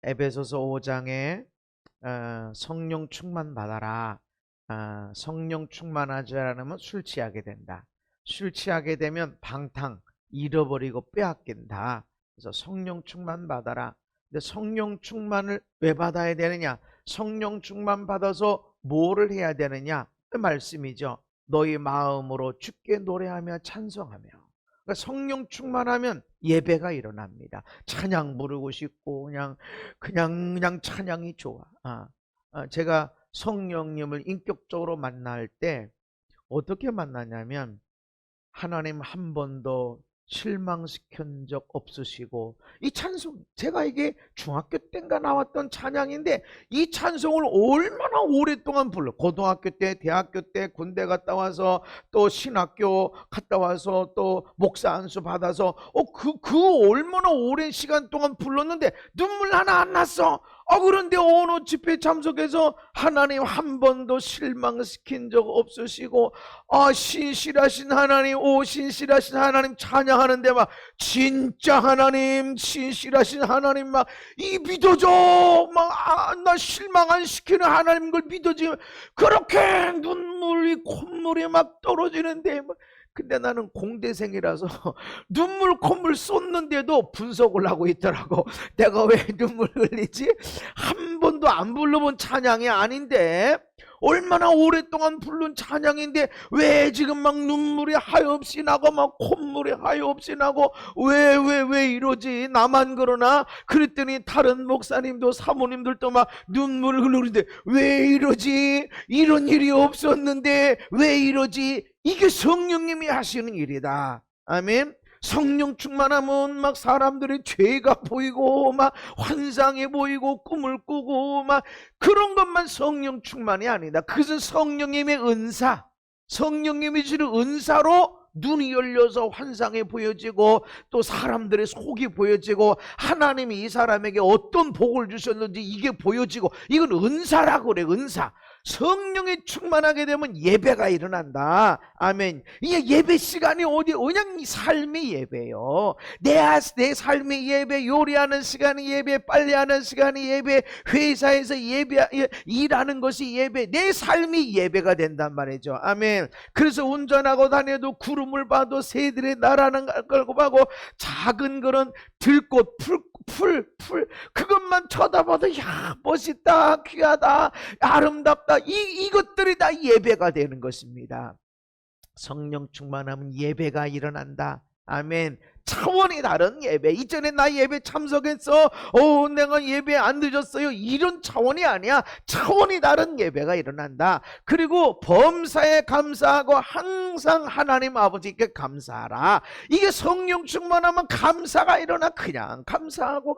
에베소서 5장에 성령 충만 받아라. 성령 충만하지 않으면 술 취하게 된다. 술 취하게 되면 방탕, 잃어버리고 빼앗긴다. 그래서 성령 충만 받아라. 근데 성령 충만을 왜 받아야 되느냐? 성령 충만 받아서 뭐를 해야 되느냐? 그 말씀이죠. 너희 마음으로 주께 노래하며 찬송하며. 그러니까 성령 충만하면 예배가 일어납니다. 찬양 부르고 싶고 그냥 찬양이 좋아. 제가 성령님을 인격적으로 만날 때 어떻게 만나냐면 하나님 한 번도 실망시킨 적 없으시고, 이 찬송, 제가 이게 중학교 때인가 나왔던 찬양인데 이 찬송을 얼마나 오랫동안 불러. 고등학교 때, 대학교 때, 군대 갔다 와서 또 신학교 갔다 와서 또 목사 안수 받아서 그 얼마나 오랜 시간 동안 불렀는데 눈물 하나 안 났어. 그런데 어느 집회 참석해서 하나님 한 번도 실망시킨 적 없으시고, 신실하신 하나님, 신실하신 하나님 찬양하는데 막 진짜 하나님, 신실하신 하나님 막 이 믿어줘. 나 실망 안 시키는 하나님 걸 믿어지면 그렇게 눈물이 콧물이 막 떨어지는데, 근데 나는 공대생이라서 눈물 콧물 쏟는데도 분석을 하고 있더라고. 내가 왜 눈물 흘리지? 한 번도 안 불러본 찬양이 아닌데, 얼마나 오랫동안 부른 찬양인데 왜 지금 막 눈물이 하염없이 나고 막 콧물이 하염없이 나고 왜 이러지? 나만 그러나? 그랬더니 다른 목사님도 사모님들도 막 눈물을 흘리는데 왜 이러지? 이런 일이 없었는데 왜 이러지? 이게 성령님이 하시는 일이다. 아멘. 성령 충만하면 막 사람들의 죄가 보이고 막 환상이 보이고 꿈을 꾸고 막 그런 것만 성령 충만이 아니다. 그것은 성령님의 은사, 성령님이 주는 은사로 눈이 열려서 환상이 보여지고 또 사람들의 속이 보여지고 하나님이 이 사람에게 어떤 복을 주셨는지 이게 보여지고, 이건 은사라고 그래. 은사. 성령이 충만하게 되면 예배가 일어난다. 아멘. 이게 예배 시간이 그냥 삶의 예배예요. 내 삶의 예배, 요리하는 시간이 예배, 빨래하는 시간이 예배, 회사에서 일하는 것이 예배, 내 삶이 예배가 된단 말이죠. 아멘. 그래서 운전하고 다녀도 구름을 봐도 새들이 날아가는 걸 봐도 작은 그런 들꽃, 풀 그것만 쳐다봐도 야 멋있다, 귀하다, 아름답다, 이것들이 다 예배가 되는 것입니다. 성령 충만하면 예배가 일어난다. 아멘. 차원이 다른 예배. 이전에 나 예배 참석했어, 내가 예배 안 늦었어요, 이런 차원이 아니야. 차원이 다른 예배가 일어난다. 그리고 범사에 감사하고 항상 하나님 아버지께 감사하라. 이게 성령 충만하면 감사가 일어나. 그냥 감사하고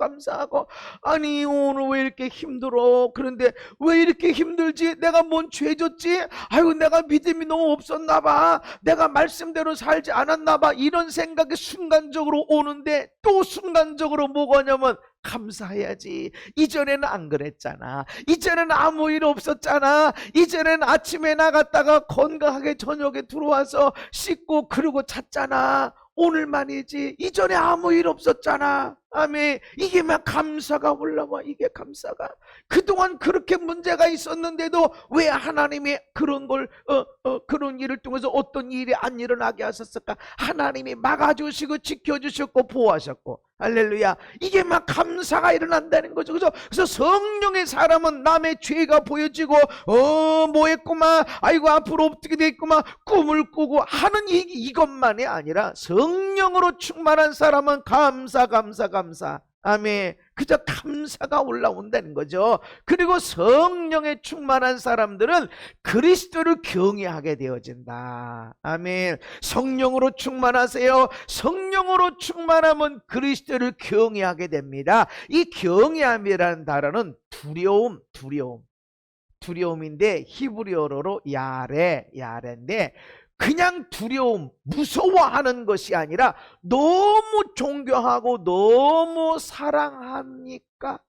아니 오늘 왜 이렇게 힘들어? 그런데 왜 이렇게 힘들지? 내가 뭔 죄 졌지? 아이고 내가 믿음이 너무 없었나 봐, 내가 말씀대로 살지 않았나 봐, 이런 생각이 순간적으로 오는데, 또 순간적으로 뭐가 냐면 감사해야지. 이전에는 안 그랬잖아. 이전에는 아무 일 없었잖아. 이전에는 아침에 나갔다가 건강하게 저녁에 들어와서 씻고 그러고 잤잖아. 오늘만이지 이전에 아무 일 없었잖아. 아멘. 이게 막 감사가 올라와. 이게 감사가. 그동안 그렇게 문제가 있었는데도 왜 하나님이 그런 걸 그런 일을 통해서 어떤 일이 안 일어나게 하셨을까? 하나님이 막아주시고 지켜주셨고 보호하셨고. 할렐루야. 이게 막 감사가 일어난다는 거죠. 그래서 성령의 사람은 남의 죄가 보여지고 뭐 했구만, 아이고 앞으로 어떻게 됐구만, 꿈을 꾸고 하는 이것만이 아니라 성령으로 충만한 사람은 감사. 아멘. 그저 감사가 올라온다는 거죠. 그리고 성령에 충만한 사람들은 그리스도를 경외하게 되어진다. 아멘. 성령으로 충만하세요. 성령으로 충만하면 그리스도를 경외하게 됩니다. 이 경외함이라는 단어는 두려움인데 히브리어로 야레인데, 그냥 두려움, 무서워하는 것이 아니라 너무 존경하고 너무 사랑하니까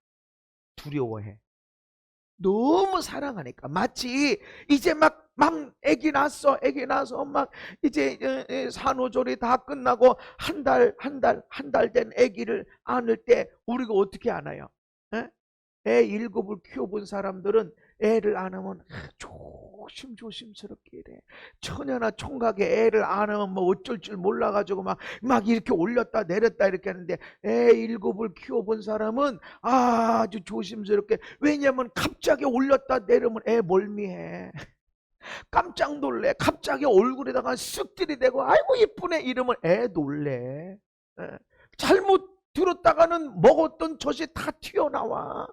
두려워해. 너무 사랑하니까. 마치 이제 막 아기 낳아서 막 이제 산후조리 다 끝나고 한 달 된 아기를 안을 때 우리가 어떻게 안아요? 애 7을 키워본 사람들은 애를 안으면 조심스럽게 이래. 처녀나 총각에 애를 안으면 뭐 어쩔 줄 몰라가지고 막 이렇게 올렸다 내렸다 이렇게 하는데, 애 7을 키워본 사람은 아주 조심스럽게. 왜냐면 갑자기 올렸다 내리면 애 멀미해. 깜짝 놀래. 갑자기 얼굴에다가 쓱 들이대고 아이고 예쁘네 이러면 애 놀래. 잘못 들었다가는 먹었던 젖이 다 튀어나와.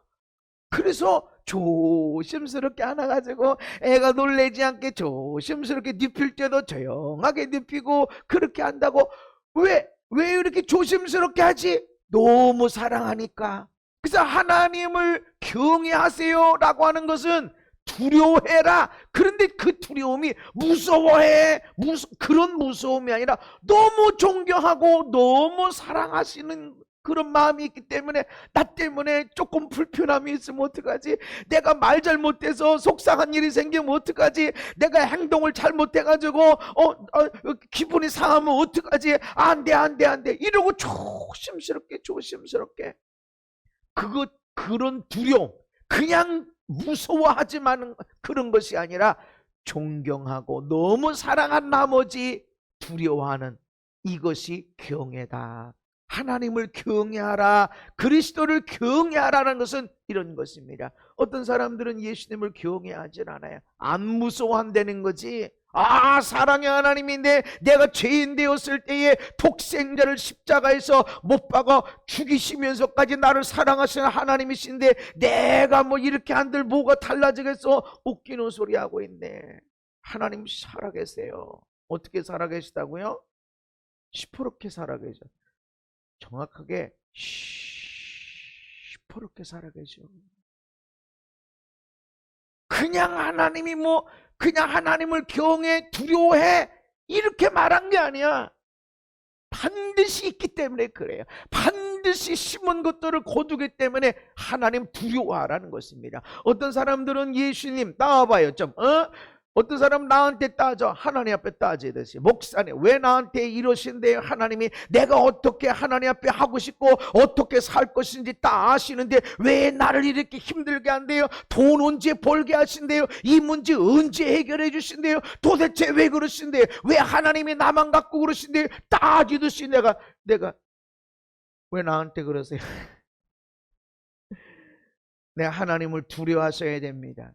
그래서 조심스럽게 안아가지고 애가 놀래지 않게 조심스럽게 눕힐 때도 조용하게 눕히고 그렇게 한다고. 왜 이렇게 조심스럽게 하지? 너무 사랑하니까. 그래서 하나님을 경외하세요 라고 하는 것은 두려워해라. 그런데 그 두려움이 무서워해. 그런 무서움이 아니라 너무 존경하고 너무 사랑하시는 그런 마음이 있기 때문에, 나 때문에 조금 불편함이 있으면 어떡하지? 내가 말 잘못해서 속상한 일이 생기면 어떡하지? 내가 행동을 잘못해가지고 기분이 상하면 어떡하지? 안돼 이러고 조심스럽게 그런 두려움, 그냥 무서워하지만 그런 것이 아니라 존경하고 너무 사랑한 나머지 두려워하는, 이것이 경외다. 하나님을 경외하라, 그리스도를 경외하라는 것은 이런 것입니다. 어떤 사람들은 예수님을 경외하지 않아요. 안 무서워한다는 거지. 사랑의 하나님인데 내가 죄인 되었을 때에 독생자를 십자가에서 못 박아 죽이시면서까지 나를 사랑하시는 하나님이신데 내가 뭐 이렇게 한들 뭐가 달라지겠어? 웃기는 소리 하고 있네. 하나님 살아계세요. 어떻게 살아계시다고요? 시퍼렇게 살아계셔. 정확하게 시퍼렇게 살아계셔. 그냥 하나님이 그냥 하나님을 경외 두려워해 이렇게 말한 게 아니야. 반드시 있기 때문에 그래요. 반드시 심은 것들을 거두기 때문에 하나님 두려워하라는 것입니다. 어떤 사람들은 예수님 나와봐요 좀. 어떤 사람 나한테 따져. 하나님 앞에 따져야 되지. 목사님 왜 나한테 이러신대요? 하나님이 내가 어떻게 하나님 앞에 하고 싶고 어떻게 살 것인지 다 아시는데 왜 나를 이렇게 힘들게 한대요? 돈 언제 벌게 하신대요? 이 문제 언제 해결해 주신대요? 도대체 왜 그러신대요? 왜 하나님이 나만 갖고 그러신대요? 따지듯이 내가 왜 나한테 그러세요? 내가 하나님을 두려워하셔야 됩니다.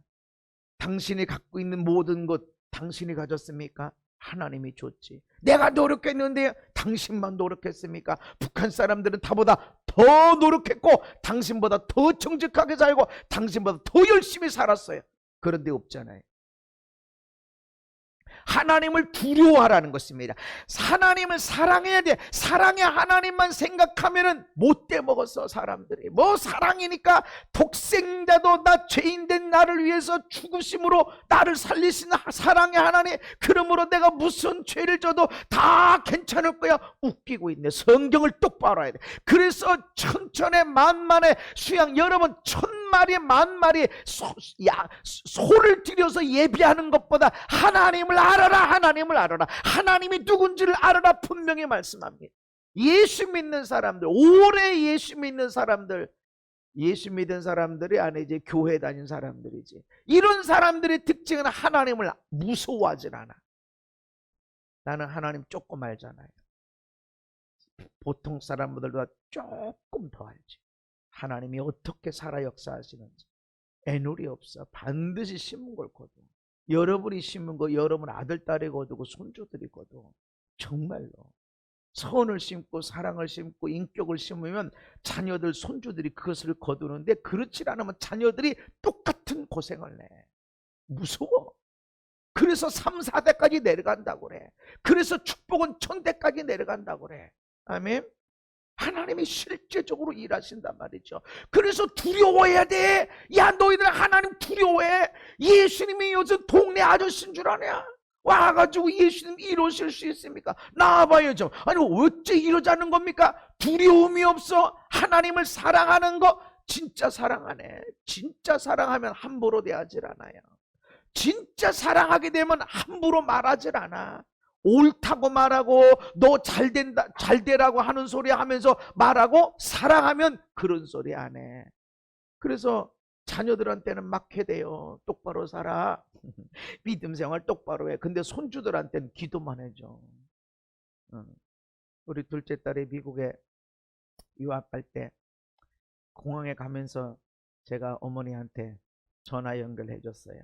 당신이 갖고 있는 모든 것 당신이 가졌습니까? 하나님이 줬지. 내가 노력했는데 당신만 노력했습니까? 북한 사람들은 다보다 더 노력했고 당신보다 더 정직하게 살고 당신보다 더 열심히 살았어요. 그런데 없잖아요. 하나님을 두려워하라는 것입니다. 하나님을 사랑해야 돼. 사랑의 하나님만 생각하면은 못돼 먹었어 사람들이. 뭐 사랑이니까 독생자도 나 죄인된 나를 위해서 죽으심으로 나를 살리시는 사랑의 하나님, 그러므로 내가 무슨 죄를 져도 다 괜찮을 거야. 웃기고 있네. 성경을 똑바로 해야 돼. 그래서 천천에 만만에 수양, 여러분 1000마리 만마리 소를 들여서 예비하는 것보다 하나님을 알아라. 하나님을 알아라. 하나님이 누군지를 알아라. 분명히 말씀합니다. 예수 믿는 사람들, 오래 예수 믿는 사람들, 예수 믿은 사람들이 아니지 교회 다닌 사람들이지. 이런 사람들의 특징은 하나님을 무서워하질 않아. 나는 하나님 조금 알잖아요. 보통 사람들보다 조금 더 알지. 하나님이 어떻게 살아 역사하시는지. 애누리 없어. 반드시 심은 걸 거둬. 여러분이 심은 거 여러분 아들, 딸이 거두고 손주들이 거둬. 정말로. 선을 심고 사랑을 심고 인격을 심으면 자녀들, 손주들이 그것을 거두는데, 그렇지 않으면 자녀들이 똑같은 고생을 내. 무서워. 그래서 3, 4대까지 내려간다고 그래. 그래서 축복은 1000대까지 내려간다고 그래. 아멘. 하나님이 실제적으로 일하신단 말이죠. 그래서 두려워해야 돼. 야, 너희들 하나님 두려워해. 예수님이 요즘 동네 아저씨인 줄 아냐? 와가지고 예수님 이러실 수 있습니까? 나와봐요 좀. 아니 어째 이러자는 겁니까? 두려움이 없어. 하나님을 사랑하는 거 진짜 사랑하네. 진짜 사랑하면 함부로 대하질 않아요. 진짜 사랑하게 되면 함부로 말하질 않아. 옳다고 말하고 너 잘된다, 잘되라고 하는 소리 하면서 말하고, 사랑하면 그런 소리 안 해. 그래서 자녀들한테는 막해대요. 똑바로 살아. 믿음 생활 똑바로 해. 근데 손주들한테는 기도만 해줘. 우리 둘째 딸이 미국에 유학할 때 공항에 가면서 제가 어머니한테 전화 연결해 줬어요.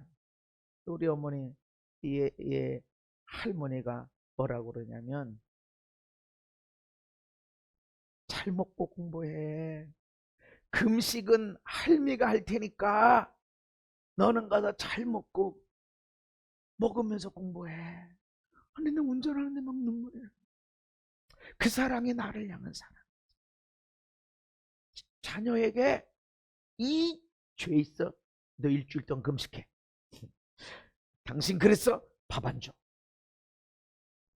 우리 어머니, 이 할머니가 뭐라고 그러냐면, 잘 먹고 공부해. 금식은 할미가 할 테니까 너는 가서 잘 먹고 먹으면서 공부해. 근데 나 운전하는데 막 눈물이 나. 그 사랑이 나를 향한 사랑. 자녀에게 이 죄 있어. 너 일주일 동안 금식해. 당신 그랬어? 밥 안 줘.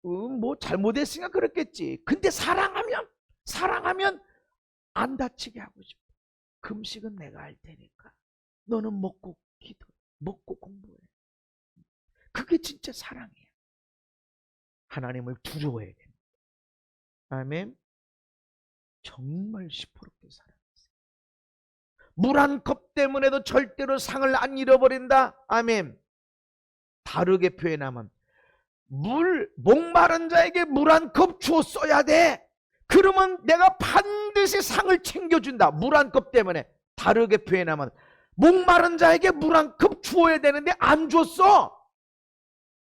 뭐 잘못했으니까 그랬겠지. 근데 사랑하면 안 다치게 하고 싶어. 금식은 내가 할 테니까 너는 먹고 기도, 먹고 공부해. 그게 진짜 사랑이에요. 하나님을 두려워해야 됩니다. 아멘. 정말 시퍼렇게 살아가세요. 물 한 컵 때문에도 절대로 상을 안 잃어버린다. 아멘. 다르게 표현하면 목마른 자에게 물 한 컵 주었어야 돼. 그러면 내가 반드시 상을 챙겨준다. 물 한 컵 때문에. 다르게 표현하면 목마른 자에게 물 한 컵 주어야 되는데 안 줬어.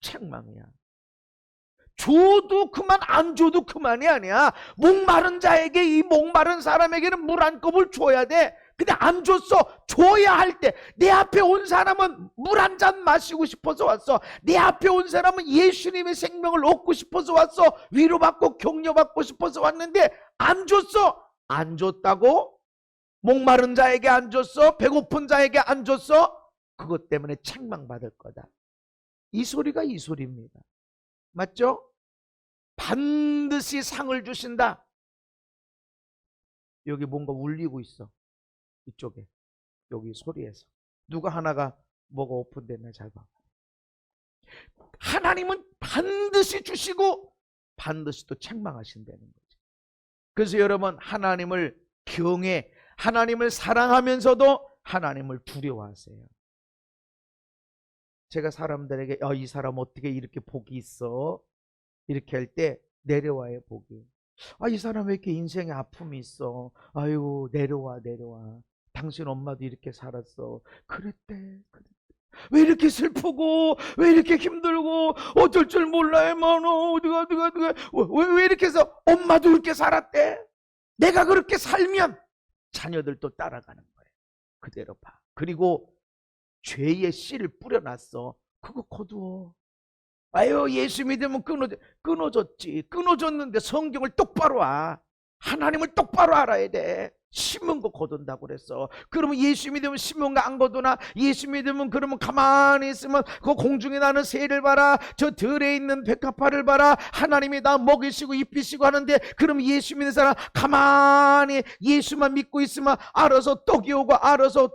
책망이야. 줘도 그만, 안 줘도 그만이 아니야. 목마른 자에게, 이 목마른 사람에게는 물 한 컵을 줘야 돼. 근데 안 줬어. 줘야 할 때 내 앞에 온 사람은 물 한 잔 마시고 싶어서 왔어. 내 앞에 온 사람은 예수님의 생명을 얻고 싶어서 왔어. 위로받고 격려받고 싶어서 왔는데 안 줬어. 안 줬다고? 목마른 자에게 안 줬어? 배고픈 자에게 안 줬어? 그것 때문에 책망받을 거다. 이 소리가 이 소리입니다. 맞죠? 반드시 상을 주신다. 여기 뭔가 울리고 있어. 이쪽에. 여기 소리에서. 누가 하나가 뭐가 오픈됐나 잘 봐. 하나님은 반드시 주시고 반드시 또 책망하신다는 거죠. 그래서 여러분, 하나님을 경외, 하나님을 사랑하면서도 하나님을 두려워하세요. 제가 사람들에게 이 사람 어떻게 이렇게 복이 있어? 이렇게 할 때 내려와요, 복이. 이 사람 왜 이렇게 인생에 아픔이 있어? 아유, 내려와. 당신 엄마도 이렇게 살았어. 그랬대. 왜 이렇게 슬프고, 왜 이렇게 힘들고, 어쩔 줄 몰라, 만어 어디가. 왜 이렇게 해서 엄마도 그렇게 살았대? 내가 그렇게 살면 자녀들도 따라가는 거예요. 그대로 봐. 그리고 죄의 씨를 뿌려놨어. 그거 거두어. 아유, 예수 믿으면 끊어졌지. 끊어졌는데 성경을 똑바로 와. 하나님을 똑바로 알아야 돼. 심은 거 거둔다고 그랬어. 그러면 예수 믿으면 심은 거 안 거두나? 예수 믿으면 그러면 가만히 있으면 그 공중에 나는 새를 봐라, 저 들에 있는 백합화를 봐라, 하나님이 나 먹이시고 입히시고 하는데, 그럼 예수 믿는 사람 가만히 예수만 믿고 있으면 알아서 떡이 오고 알아서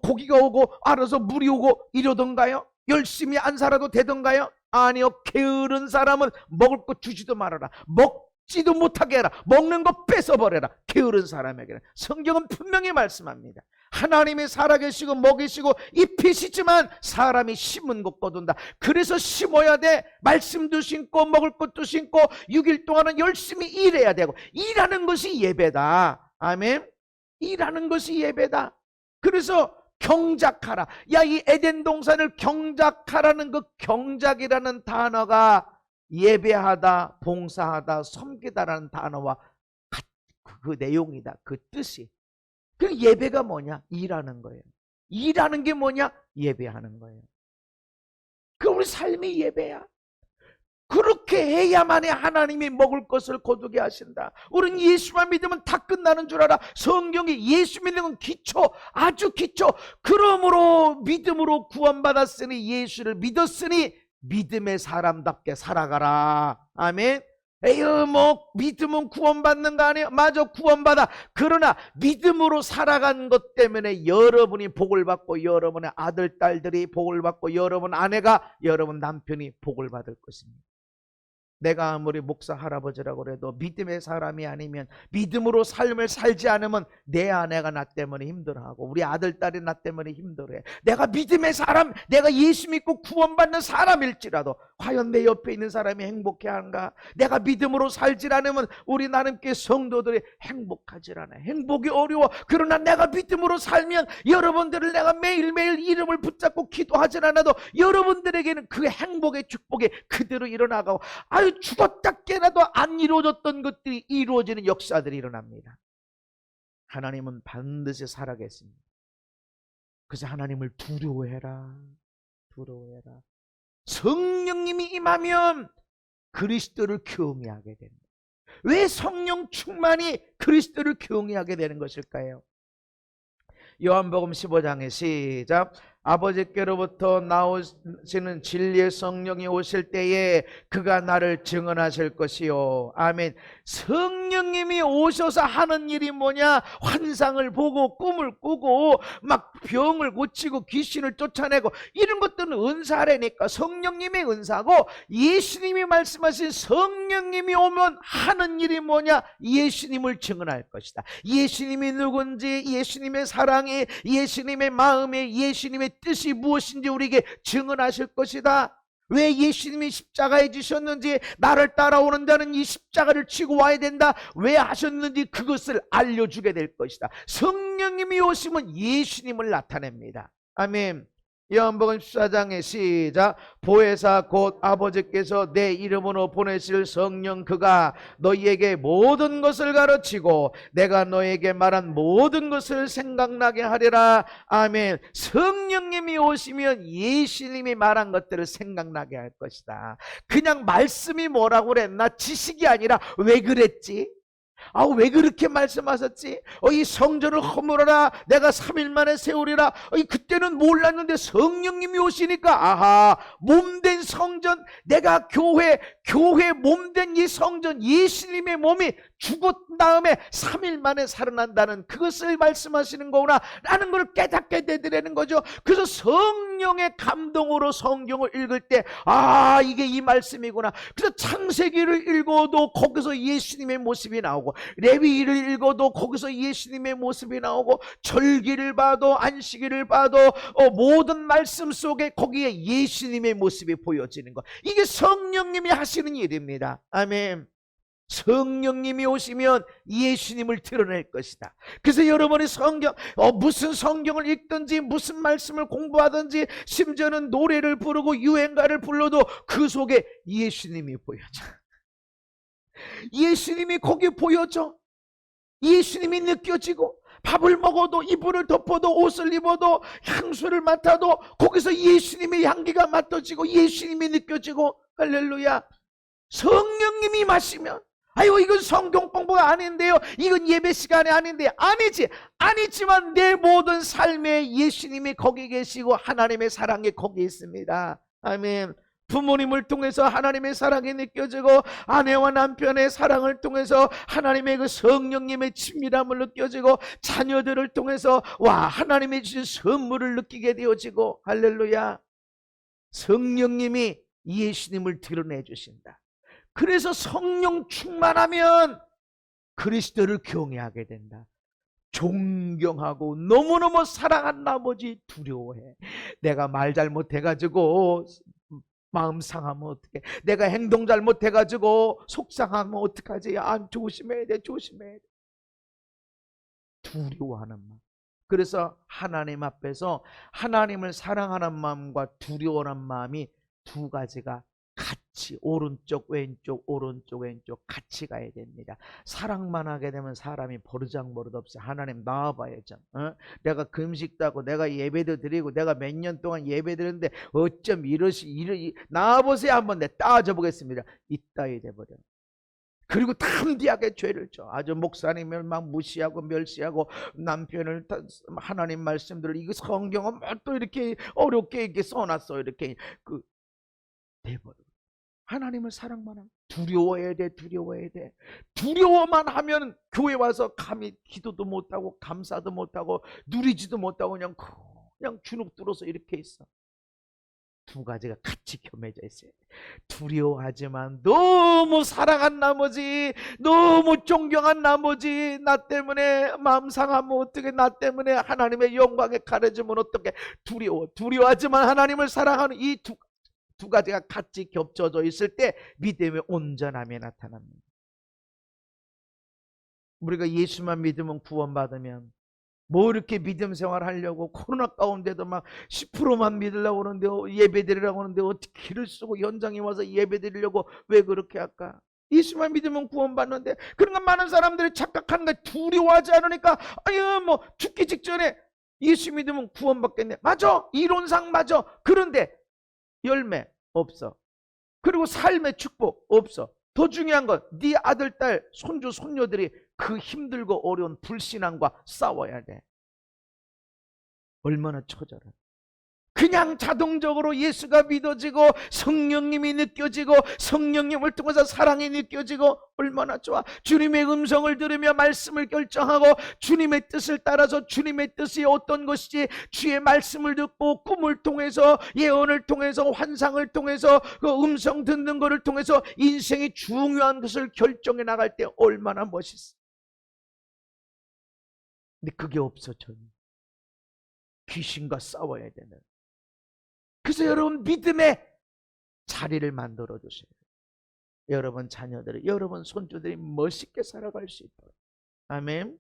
고기가 오고 알아서 물이 오고 이러던가요? 열심히 안 살아도 되던가요? 아니요. 게으른 사람은 먹을 거 주지도 말아라. 먹지도 못하게 해라. 먹는 거 뺏어버려라. 게으른 사람에게는. 성경은 분명히 말씀합니다. 하나님이 살아계시고 먹이시고 입히시지만 사람이 심은 것 거둔다. 그래서 심어야 돼. 말씀도 심고 먹을 것도 심고 6일 동안은 열심히 일해야 되고, 일하는 것이 예배다. 아멘. 일하는 것이 예배다. 그래서 경작하라. 야, 이 에덴 동산을 경작하라는 그 경작이라는 단어가 예배하다, 봉사하다, 섬기다라는 단어와 그 내용이다. 그 뜻이. 그 예배가 뭐냐? 일하는 거예요. 일하는 게 뭐냐? 예배하는 거예요. 그 우리 삶이 예배야. 그렇게 해야만이 하나님이 먹을 것을 거두게 하신다. 우리는 예수만 믿으면 다 끝나는 줄 알아. 성경이 예수 믿는 건 기초, 아주 기초. 그러므로 믿음으로 구원받았으니, 예수를 믿었으니 믿음의 사람답게 살아가라. 아멘. 에휴, 뭐 믿음은 구원받는 거 아니에요? 맞아, 구원받아. 그러나 믿음으로 살아간 것 때문에 여러분이 복을 받고, 여러분의 아들, 딸들이 복을 받고, 여러분 아내가, 여러분 남편이 복을 받을 것입니다. 내가 아무리 목사 할아버지라고 그래도 믿음의 사람이 아니면, 믿음으로 삶을 살지 않으면 내 아내가 나 때문에 힘들어하고 우리 아들 딸이 나 때문에 힘들어해. 내가 믿음의 사람, 내가 예수 믿고 구원받는 사람일지라도 과연 내 옆에 있는 사람이 행복해하는가? 내가 믿음으로 살지 않으면 우리 나름께 성도들이 행복하지 않아. 행복이 어려워. 그러나 내가 믿음으로 살면 여러분들을 내가 매일매일 이름을 붙잡고 기도하지 않아도 여러분들에게는 그 행복의 축복이 그대로 일어나가고, 아유 죽었다 깨나도 안 이루어졌던 것들이 이루어지는 역사들이 일어납니다. 하나님은 반드시 살아계십니다. 그래서 하나님을 두려워해라. 두려워해라. 성령님이 임하면 그리스도를 경외하게 됩니다. 왜 성령 충만이 그리스도를 경외하게 되는 것일까요? 요한복음 15장에 시작. 아버지께로부터 나오시는 진리의 성령이 오실 때에 그가 나를 증언하실 것이요. 아멘. 성령님이 오셔서 하는 일이 뭐냐? 환상을 보고 꿈을 꾸고 막 병을 고치고 귀신을 쫓아내고 이런 것들은 은사라니까. 성령님의 은사고, 예수님이 말씀하신 성령님이 오면 하는 일이 뭐냐? 예수님을 증언할 것이다. 예수님이 누군지, 예수님의 사랑이, 예수님의 마음이, 예수님의 뜻이 무엇인지 우리에게 증언하실 것이다. 왜 예수님이 십자가에 지셨는지, 나를 따라오는 자는 이 십자가를 지고 와야 된다, 왜 하셨는지 그것을 알려주게 될 것이다. 성령님이 오시면 예수님을 나타냅니다. 아멘. 요한복음 14장에 시작. 보혜사 곧 아버지께서 내 이름으로 보내실 성령 그가 너희에게 모든 것을 가르치고 내가 너에게 말한 모든 것을 생각나게 하리라. 아멘. 성령님이 오시면 예수님이 말한 것들을 생각나게 할 것이다. 그냥 말씀이 뭐라고 그랬나? 지식이 아니라 왜 그랬지? 왜 그렇게 말씀하셨지? 이 성전을 허물어라, 내가 3일 만에 세우리라. 그때는 몰랐는데 성령님이 오시니까 아하, 몸된 성전, 내가 교회 몸된 이 성전, 예수님의 몸이 죽은 다음에 3일 만에 살아난다는 그것을 말씀하시는 거구나 라는 걸 깨닫게 되더라는 거죠. 그래서 성령의 감동으로 성경을 읽을 때 이게 이 말씀이구나. 그래서 창세기를 읽어도 거기서 예수님의 모습이 나오고, 레위기를 읽어도 거기서 예수님의 모습이 나오고, 절기를 봐도 안식일을 봐도 모든 말씀 속에 거기에 예수님의 모습이 보여지는 것, 이게 성령님이 하시는 일입니다. 아멘. 성령님이 오시면 예수님을 드러낼 것이다. 그래서 여러분이 성경, 무슨 성경을 읽든지 무슨 말씀을 공부하든지 심지어는 노래를 부르고 유행가를 불러도 그 속에 예수님이 보여져. 예수님이 거기 보여져. 예수님이 느껴지고, 밥을 먹어도, 이불을 덮어도, 옷을 입어도, 향수를 맡아도 거기서 예수님의 향기가 맡아지고 예수님이 느껴지고. 할렐루야. 성령님이 마시면, 이건 성경 공부가 아닌데요, 이건 예배 시간이 아닌데, 아니지만 내 모든 삶에 예수님이 거기 계시고 하나님의 사랑이 거기 있습니다. 아멘. 부모님을 통해서 하나님의 사랑이 느껴지고, 아내와 남편의 사랑을 통해서 하나님의 그 성령님의 친밀함을 느껴지고, 자녀들을 통해서 하나님의 주신 선물을 느끼게 되어지고. 할렐루야. 성령님이 예수님을 드러내 주신다. 그래서 성령 충만하면 그리스도를 경외하게 된다. 존경하고 너무너무 사랑한 나머지 두려워해. 내가 말 잘못해가지고 마음 상하면 어떡해? 내가 행동 잘못해가지고 속상하면 어떡하지? 조심해야 돼. 두려워하는 마음. 그래서 하나님 앞에서 하나님을 사랑하는 마음과 두려워하는 마음이 두 가지가 같이, 오른쪽 왼쪽 같이 가야 됩니다. 사랑만 하게 되면 사람이 버르장버릇 없어. 하나님 나와봐야죠. 내가 금식도 하고 내가 예배도 드리고 내가 몇 년 동안 예배 드렸는데 어쩜 나와보세요. 한번 내 따져 보겠습니다. 이따위 돼버려. 그리고 탐대하게 죄를 져. 아주 목사님을 막 무시하고 멸시하고, 남편을 하나님 말씀들을, 이거 성경은 뭐 또 이렇게 어렵게 이렇게 써놨어, 이렇게 돼버려. 하나님을 사랑만 하면 두려워해야 돼. 두려워만 하면 교회 와서 감히 기도도 못하고 감사도 못하고 누리지도 못하고 그냥 주눅 들어서 이렇게 있어. 두 가지가 같이 겸해져 있어요. 두려워하지만 너무 사랑한 나머지, 너무 존경한 나머지, 나 때문에 마음 상하면 어떻게, 나 때문에 하나님의 영광에 가려지면 어떻게, 두려워하지만 하나님을 사랑하는 이 두 가지가 같이 겹쳐져 있을 때 믿음의 온전함이 나타납니다. 우리가 예수만 믿으면 구원받으면 뭐 이렇게 믿음 생활하려고 코로나 가운데도 막 10%만 믿으려고 하는데, 예배드리려고 하는데 어떻게 길을 쓰고 현장에 와서 예배드리려고 왜 그렇게 할까? 예수만 믿으면 구원받는데. 그러니까 많은 사람들이 착각하는 거야. 두려워하지 않으니까 아유 뭐 죽기 직전에 예수 믿으면 구원받겠네. 맞아, 이론상 맞아. 그런데 열매 없어. 그리고 삶의 축복 없어. 더 중요한 건 네 아들, 딸, 손주, 손녀들이 그 힘들고 어려운 불신앙과 싸워야 돼. 얼마나 처절해. 그냥 자동적으로 예수가 믿어지고 성령님이 느껴지고 성령님을 통해서 사랑이 느껴지고 얼마나 좋아. 주님의 음성을 들으며 말씀을 결정하고 주님의 뜻을 따라서 주님의 뜻이 어떤 것이지, 주의 말씀을 듣고 꿈을 통해서, 예언을 통해서, 환상을 통해서, 그 음성 듣는 것을 통해서 인생의 중요한 것을 결정해 나갈 때 얼마나 멋있어. 근데 그게 없어. 저는 귀신과 싸워야 되는. 그래서 여러분 믿음의 자리를 만들어 주세요. 여러분 자녀들이, 여러분 손주들이 멋있게 살아갈 수 있도록. 아멘.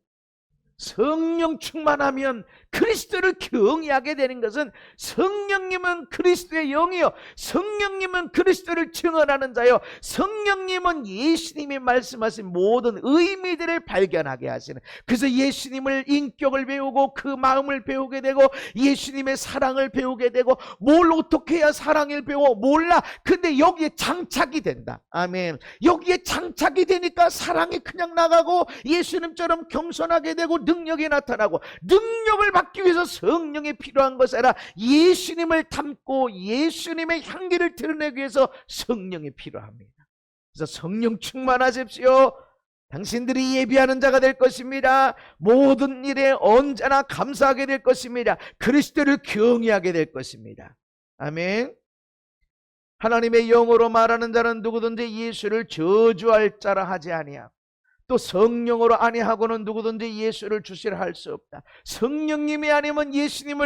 성령 충만하면 그리스도를 경외하게 되는 것은, 성령님은 그리스도의 영이요, 성령님은 그리스도를 증언하는 자요, 성령님은 예수님이 말씀하신 모든 의미들을 발견하게 하시는. 그래서 예수님을 인격을 배우고 그 마음을 배우게 되고 예수님의 사랑을 배우게 되고, 뭘 어떻게 해야 사랑을 배워 몰라. 근데 여기에 장착이 된다. 아멘. 여기에 장착이 되니까 사랑이 그냥 나가고 예수님처럼 겸손하게 되고 능력이 나타나고, 능력을 받기 위해서 성령이 필요한 것이 아니라 예수님을 닮고 예수님의 향기를 드러내기 위해서 성령이 필요합니다. 그래서 성령 충만하십시오. 당신들이 예비하는 자가 될 것입니다. 모든 일에 언제나 감사하게 될 것입니다. 그리스도를 경외하게 될 것입니다. 아멘. 하나님의 영으로 말하는 자는 누구든지 예수를 저주할 자라 하지 아니하고, 또 성령으로 아니하고는 누구든지 예수를 주시라 할 수 없다. 성령님이 아니면 예수님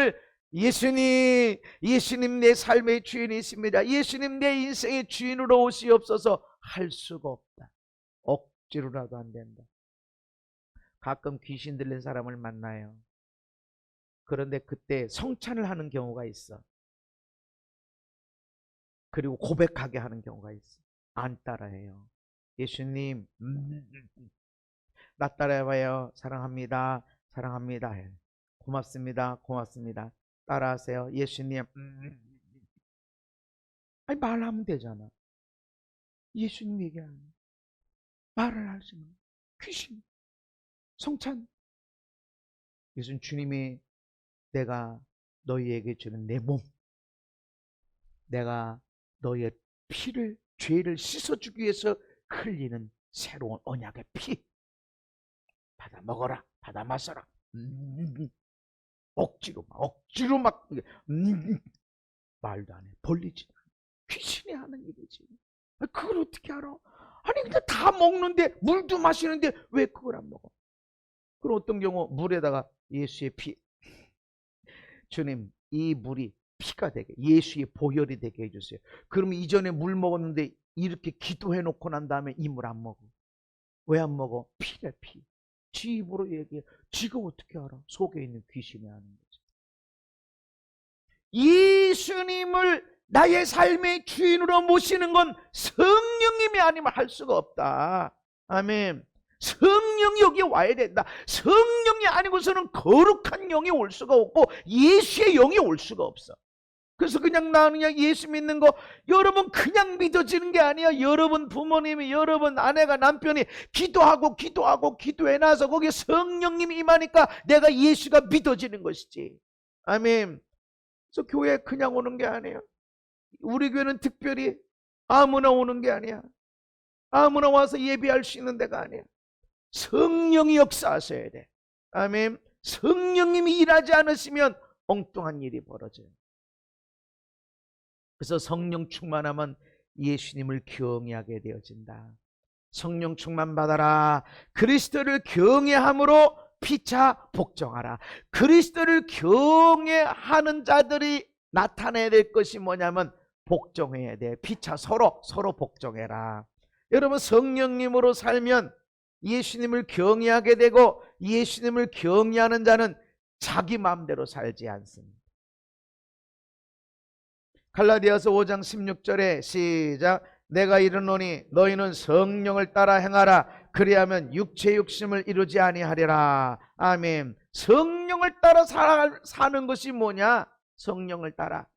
내 삶의 주인이십니다, 예수님 내 인생의 주인으로 오시옵소서 할 수가 없다. 억지로라도 안 된다. 가끔 귀신 들린 사람을 만나요. 그런데 그때 성찬을 하는 경우가 있어. 그리고 고백하게 하는 경우가 있어. 안 따라해요. 예수님, 나 따라해봐요. 사랑합니다. 사랑합니다. 고맙습니다. 고맙습니다. 따라하세요. 예수님, 아니 말하면 되잖아. 예수님 얘기하는 말을 하시면 귀신, 성찬. 예수님, 주님이 내가 너희에게 주는 내 몸, 내가 너희의 피를, 죄를 씻어주기 위해서 흘리는 새로운 언약의 피, 받아 먹어라, 받아 마셔라. 억지로 막 말도 안 해. 벌리지. 귀신이 하는 일이지. 그걸 어떻게 알아? 아니 근데 다 먹는데, 물도 마시는데 왜 그걸 안 먹어? 그럼 어떤 경우 물에다가 예수의 피, 주님 이 물이 피가 되게, 예수의 보혈이 되게 해주세요. 그러면 이전에 물 먹었는데 이렇게 기도해 놓고 난 다음에 이 물 안 먹어. 왜 안 먹어? 피래, 피. 지 입으로 얘기해. 지가 어떻게 알아? 속에 있는 귀신이 하는 거지. 예수님을 나의 삶의 주인으로 모시는 건 성령님이 아니면 할 수가 없다. 아멘. 성령이 여기에 와야 된다. 성령이 아니고서는 거룩한 영이 올 수가 없고 예수의 영이 올 수가 없어. 그래서 그냥 나는 그냥 예수 믿는 거, 여러분 그냥 믿어지는 게 아니야. 여러분 부모님이, 여러분 아내가, 남편이 기도해 놔서 거기에 성령님이 임하니까 내가 예수가 믿어지는 것이지. 아멘. 그래서 교회에 그냥 오는 게 아니에요. 우리 교회는 특별히 아무나 오는 게 아니야. 아무나 와서 예배할 수 있는 데가 아니야. 성령이 역사하셔야 돼. 아멘. 성령님이 일하지 않으시면 엉뚱한 일이 벌어져요. 그래서 성령 충만하면 예수님을 경외하게 되어진다. 성령 충만 받아라. 그리스도를 경외함으로 피차 복종하라. 그리스도를 경외하는 자들이 나타내야 될 것이 뭐냐면 복종해야 돼. 피차 서로 복종해라. 여러분, 성령님으로 살면 예수님을 경외하게 되고, 예수님을 경외하는 자는 자기 마음대로 살지 않습니다. 갈라디아서 5장 16절에 시작. 내가 이르노니 너희는 성령을 따라 행하라. 그리하면 육체 욕심을 이루지 아니하리라. 아멘. 성령을 따라 사는 것이 뭐냐? 성령을 따라.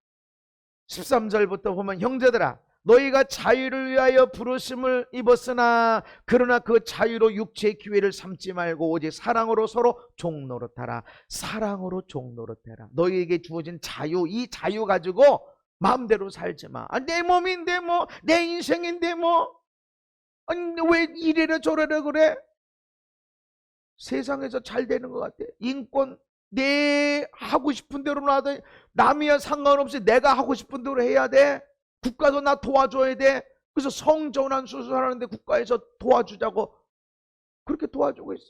13절부터 보면 형제들아, 너희가 자유를 위하여 부르심을 입었으나 그러나 그 자유로 육체의 기회를 삼지 말고 오직 사랑으로 서로 종노릇하라. 사랑으로 종노릇해라. 너희에게 주어진 자유, 이 자유 가지고 마음대로 살지 마. 내 몸인데 뭐, 내 인생인데 뭐, 아니 왜 이래라 저래라 그래? 세상에서 잘 되는 것 같아. 인권 내 하고 싶은 대로 놔도, 남이야 상관없이 내가 하고 싶은 대로 해야 돼. 국가도 나 도와줘야 돼. 그래서 성전환 수술하는데 국가에서 도와주자고 그렇게 도와주고 있어.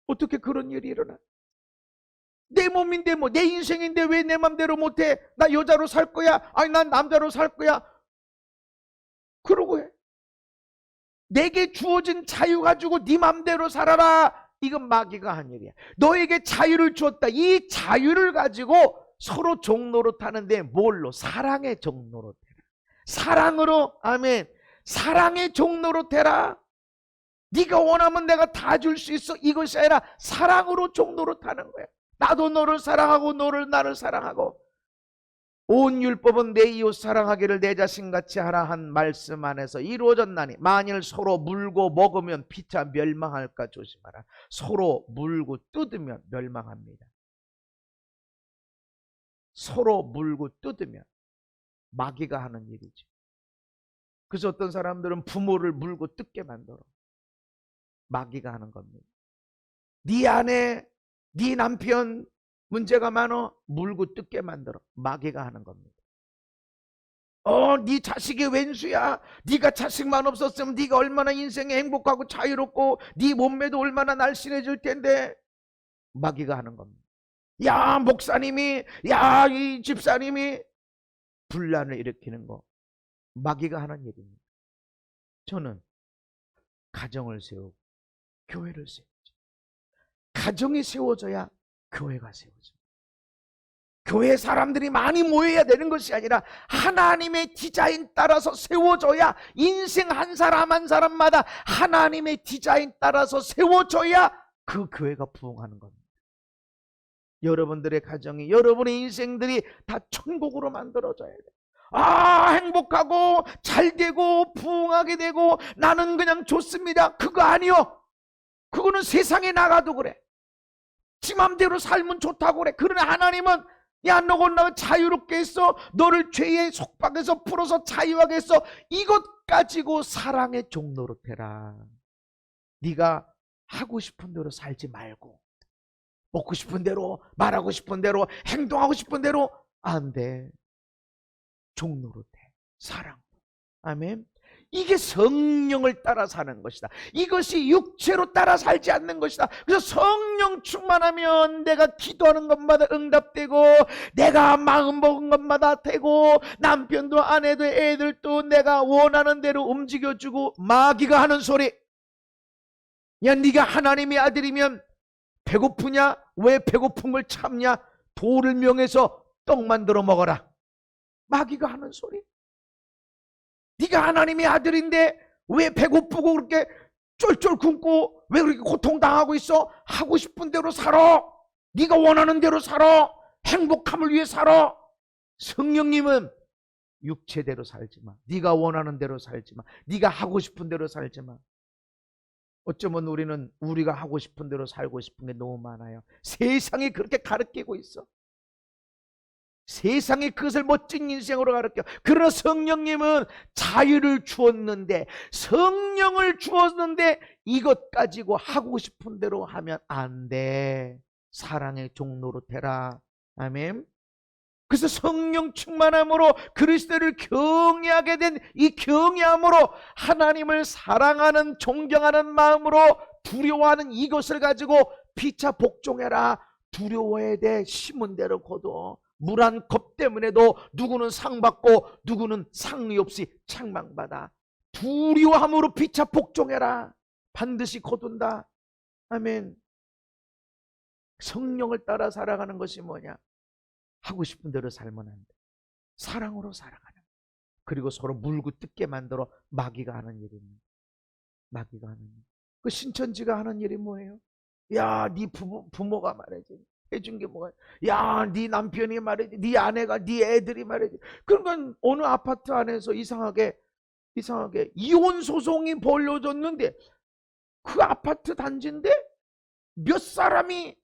어떻게 그런 일이 일어나? 내 몸인데 뭐, 내 인생인데 왜 내 맘대로 못해? 나 여자로 살 거야? 아니 난 남자로 살 거야? 그러고 해. 내게 주어진 자유 가지고 네 맘대로 살아라. 이건 마귀가 한 일이야. 너에게 자유를 주었다. 이 자유를 가지고 서로 종노릇하는데 뭘로? 사랑의 종노릇해라. 사랑으로. 아멘. 사랑의 종노릇해라. 네가 원하면 내가 다 줄 수 있어. 이것이 아니라 사랑으로 종노릇하는 거야. 나도 너를 사랑하고 너를 나를 사랑하고. 온 율법은 내 이웃 사랑하기를 내 자신같이 하라 한 말씀 안에서 이루어졌나니 만일 서로 물고 먹으면 피차 멸망할까 조심하라. 서로 물고 뜯으면 멸망합니다. 서로 물고 뜯으면 마귀가 하는 일이죠. 그래서 어떤 사람들은 부모를 물고 뜯게 만들어. 마귀가 하는 겁니다. 네 아내, 네 남편 문제가 많어. 물고 뜯게 만들어. 마귀가 하는 겁니다. 네 자식이 왼수야. 네가 자식만 없었으면 네가 얼마나 인생에 행복하고 자유롭고 네 몸매도 얼마나 날씬해질 텐데. 마귀가 하는 겁니다. 야 목사님이, 야 이 집사님이 분란을 일으키는 거 마귀가 하는 일입니다. 저는 가정을 세우고 교회를 세우죠. 가정이 세워져야 교회가 세워집니다. 교회 사람들이 많이 모여야 되는 것이 아니라 하나님의 디자인 따라서 세워져야, 인생 한 사람 한 사람마다 하나님의 디자인 따라서 세워져야 그 교회가 부흥하는 겁니다. 여러분들의 가정이, 여러분의 인생들이 다 천국으로 만들어져야 돼요. 행복하고 잘 되고 부흥하게 되고 나는 그냥 좋습니다. 그거 아니요. 그거는 세상에 나가도 그래. 지 맘대로 살면 좋다고 그래. 그러나 하나님은 야 너가 나가 자유롭게 했어. 너를 죄의 속박에서 풀어서 자유하게 했어. 이것 가지고 사랑의 종노릇해라. 네가 하고 싶은 대로 살지 말고 먹고 싶은 대로, 말하고 싶은 대로, 행동하고 싶은 대로 안 돼. 종노릇해. 사랑. 아멘. 이게 성령을 따라 사는 것이다. 이것이 육체로 따라 살지 않는 것이다. 그래서 성령 충만하면 내가 기도하는 것마다 응답되고, 내가 마음 먹은 것마다 되고, 남편도 아내도 애들도 내가 원하는 대로 움직여주고. 마귀가 하는 소리, 야 네가 하나님의 아들이면 배고프냐? 왜 배고픈 걸 참냐? 돌을 명해서 떡 만들어 먹어라. 마귀가 하는 소리. 네가 하나님의 아들인데 왜 배고프고 그렇게 쫄쫄 굶고 왜 그렇게 고통당하고 있어? 하고 싶은 대로 살아. 네가 원하는 대로 살아. 행복함을 위해 살아. 성령님은 육체대로 살지 마. 네가 원하는 대로 살지 마. 네가 하고 싶은 대로 살지 마. 어쩌면 우리는 우리가 하고 싶은 대로 살고 싶은 게 너무 많아요. 세상이 그렇게 가르치고 있어. 세상이 그것을 멋진 인생으로 가르쳐. 그러나 성령님은 자유를 주었는데, 성령을 주었는데 이것 가지고 하고 싶은 대로 하면 안 돼. 사랑의 종노릇해라. 아멘. 그래서 성령 충만함으로 그리스도를 경외하게 된 이 경외함으로 하나님을 사랑하는 존경하는 마음으로 두려워하는 이것을 가지고 피차 복종해라. 두려워해야 돼. 심은 대로 거둬. 물 한 컵 때문에도 누구는 상 받고 누구는 상의 없이 책망받아. 두려워함으로 피차 복종해라. 반드시 거둔다. 아멘. 성령을 따라 살아가는 것이 뭐냐? 하고 싶은 대로 살면 안 돼. 사랑으로 살아가는. 그리고 서로 물고 뜯게 만들어 마귀가 하는 일입니다. 마귀가 하는 일. 그 신천지가 하는 일이 뭐예요? 야, 네 부모가 말이지. 해준 게 뭐가? 야, 네 남편이 말이지. 네 아내가, 네 애들이 말이지. 그러니까 어느 아파트 안에서 이상하게 이혼 소송이 벌어졌는데 그 아파트 단지인데 몇 사람이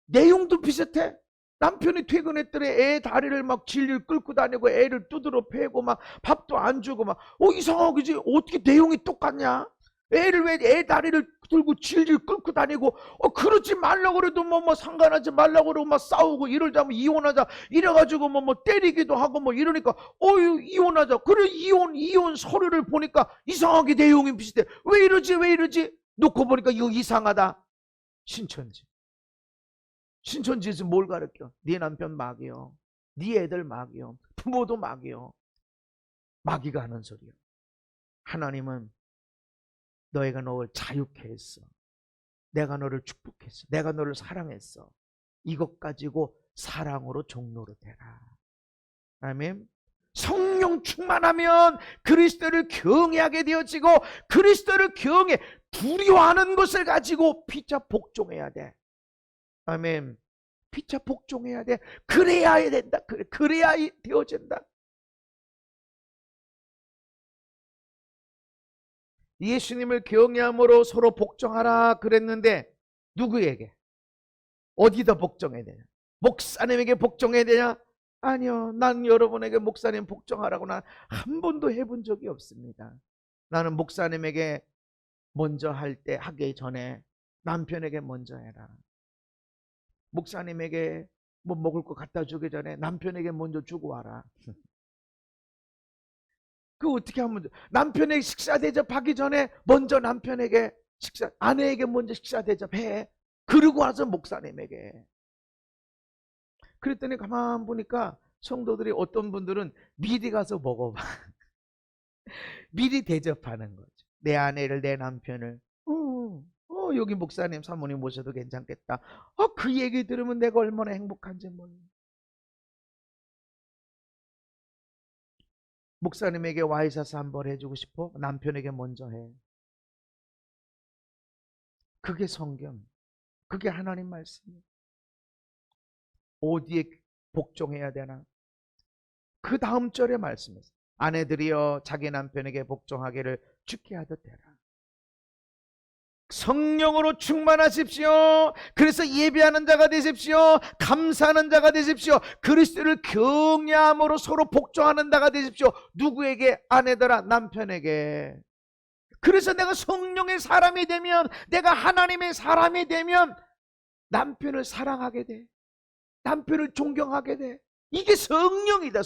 내용도 비슷해. 남편이 퇴근했더니 애 다리를 막 질질 끌고 다니고 애를 두드러 패고 막 밥도 안 주고 막 이상하지? 어떻게 내용이 똑같냐? 애를 왜 애 다리를 들고 질질 끌고 다니고 그러지 말라고 그래도 뭐 상관하지 말라고 그러고 막 싸우고 이러자면 이혼하자 이래가지고 뭐 때리기도 하고 뭐 이러니까 이혼하자. 그래 이혼 서류를 보니까 이상하게 내용이 비슷해. 왜 이러지? 놓고 보니까 이거 이상하다. 신천지에서 뭘 가르쳐? 네 남편 마귀요. 네 애들 마귀요. 부모도 마귀요. 마귀가 하는 소리요. 하나님은 너희가 너를 자유케 했어. 내가 너를 축복했어. 내가 너를 사랑했어. 이것 가지고 사랑으로 종로로 되라. 아멘. 성령 충만하면 그리스도를 경외하게 되어지고 그리스도를 경외 두려워하는 것을 가지고 피차 복종해야 돼. 아멘. 피차 복종해야 돼. 그래야 된다. 그래야 되어진다. 예수님을 경외함으로 서로 복종하라 그랬는데 누구에게? 어디다 복종해야 되냐? 목사님에게 복종해야 되냐? 아니요. 난 여러분에게 목사님 복종하라고 난 한 번도 해본 적이 없습니다. 나는 목사님에게 먼저 하기 전에 남편에게 먼저 해라. 목사님에게 뭐 먹을 거 갖다 주기 전에 남편에게 먼저 주고 와라. 그 어떻게 하면 남편에게 식사 대접하기 전에 먼저 남편에게 아내에게 먼저 식사 대접해. 그러고 와서 목사님에게. 그랬더니 가만 보니까 성도들이 어떤 분들은 미리 가서 먹어봐. 미리 대접하는 거죠. 내 아내를 내 남편을 여기 목사님 사모님 모셔도 괜찮겠다. 그 얘기 들으면 내가 얼마나 행복한지 몰라. 목사님에게 와이사스 한번 해주고 싶어? 남편에게 먼저 해. 그게 성경. 그게 하나님 말씀이에요. 어디에 복종해야 되나? 그 다음 절에 말씀했어요. 아내들이여 자기 남편에게 복종하기를 주께 하듯 되라. 성령으로 충만하십시오. 그래서 예배하는 자가 되십시오. 감사하는 자가 되십시오. 그리스도를 경외함으로 서로 복종하는 자가 되십시오. 누구에게? 아내들아 남편에게. 그래서 내가 성령의 사람이 되면, 내가 하나님의 사람이 되면 남편을 사랑하게 돼. 남편을 존경하게 돼. 이게 성령이다.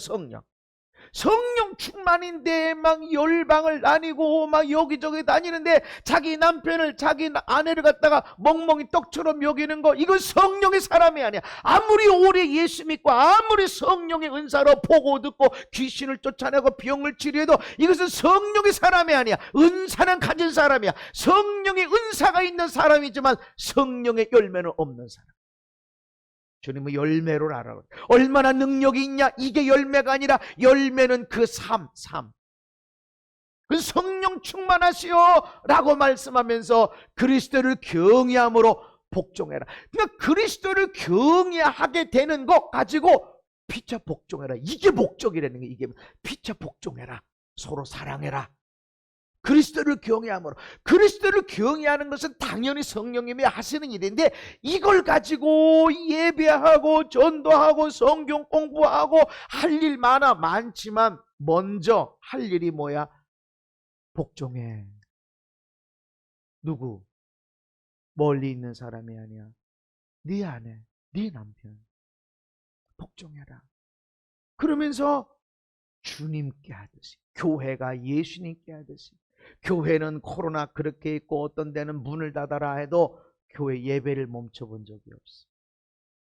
성령 충만인데 막 열방을 다니고 막 여기저기 다니는데 자기 남편을, 자기 아내를 갖다가 멍멍이 떡처럼 여기는 거, 이건 성령의 사람이 아니야. 아무리 오래 예수 믿고 아무리 성령의 은사로 보고 듣고 귀신을 쫓아내고 병을 치료해도 이것은 성령의 사람이 아니야. 은사는 가진 사람이야. 성령의 은사가 있는 사람이지만 성령의 열매는 없는 사람. 주님은 열매로 알아. 얼마나 능력이 있냐? 이게 열매가 아니라 열매는 그 삶. 그 성령 충만하시오 라고 말씀하면서 그리스도를 경외함으로 복종해라. 그러니까 그리스도를 경외하게 되는 것 가지고 피차 복종해라. 이게 목적이라는 게, 이게 피차 복종해라. 서로 사랑해라. 그리스도를 경외함으로. 그리스도를 경외하는 것은 당연히 성령님이 하시는 일인데, 이걸 가지고 예배하고 전도하고 성경 공부하고 할 일 많지만 먼저 할 일이 뭐야? 복종해. 누구? 멀리 있는 사람이 아니야. 네 아내, 네 남편 복종해라. 그러면서 주님께 하듯이, 교회가 예수님께 하듯이, 교회는 코로나 그렇게 있고 어떤 데는 문을 닫아라 해도 교회 예배를 멈춰본 적이 없어.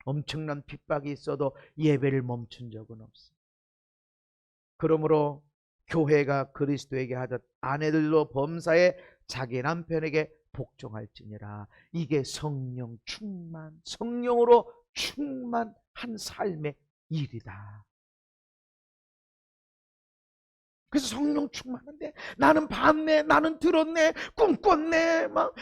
엄청난 핍박이 있어도 예배를 멈춘 적은 없어. 그러므로 교회가 그리스도에게 하듯 아내들도 범사에 자기 남편에게 복종할지니라. 이게 성령 충만, 성령으로 충만한 삶의 일이다. 그래서 성령 충만한데 나는 봤네, 나는 들었네, 꿈꿨네, 막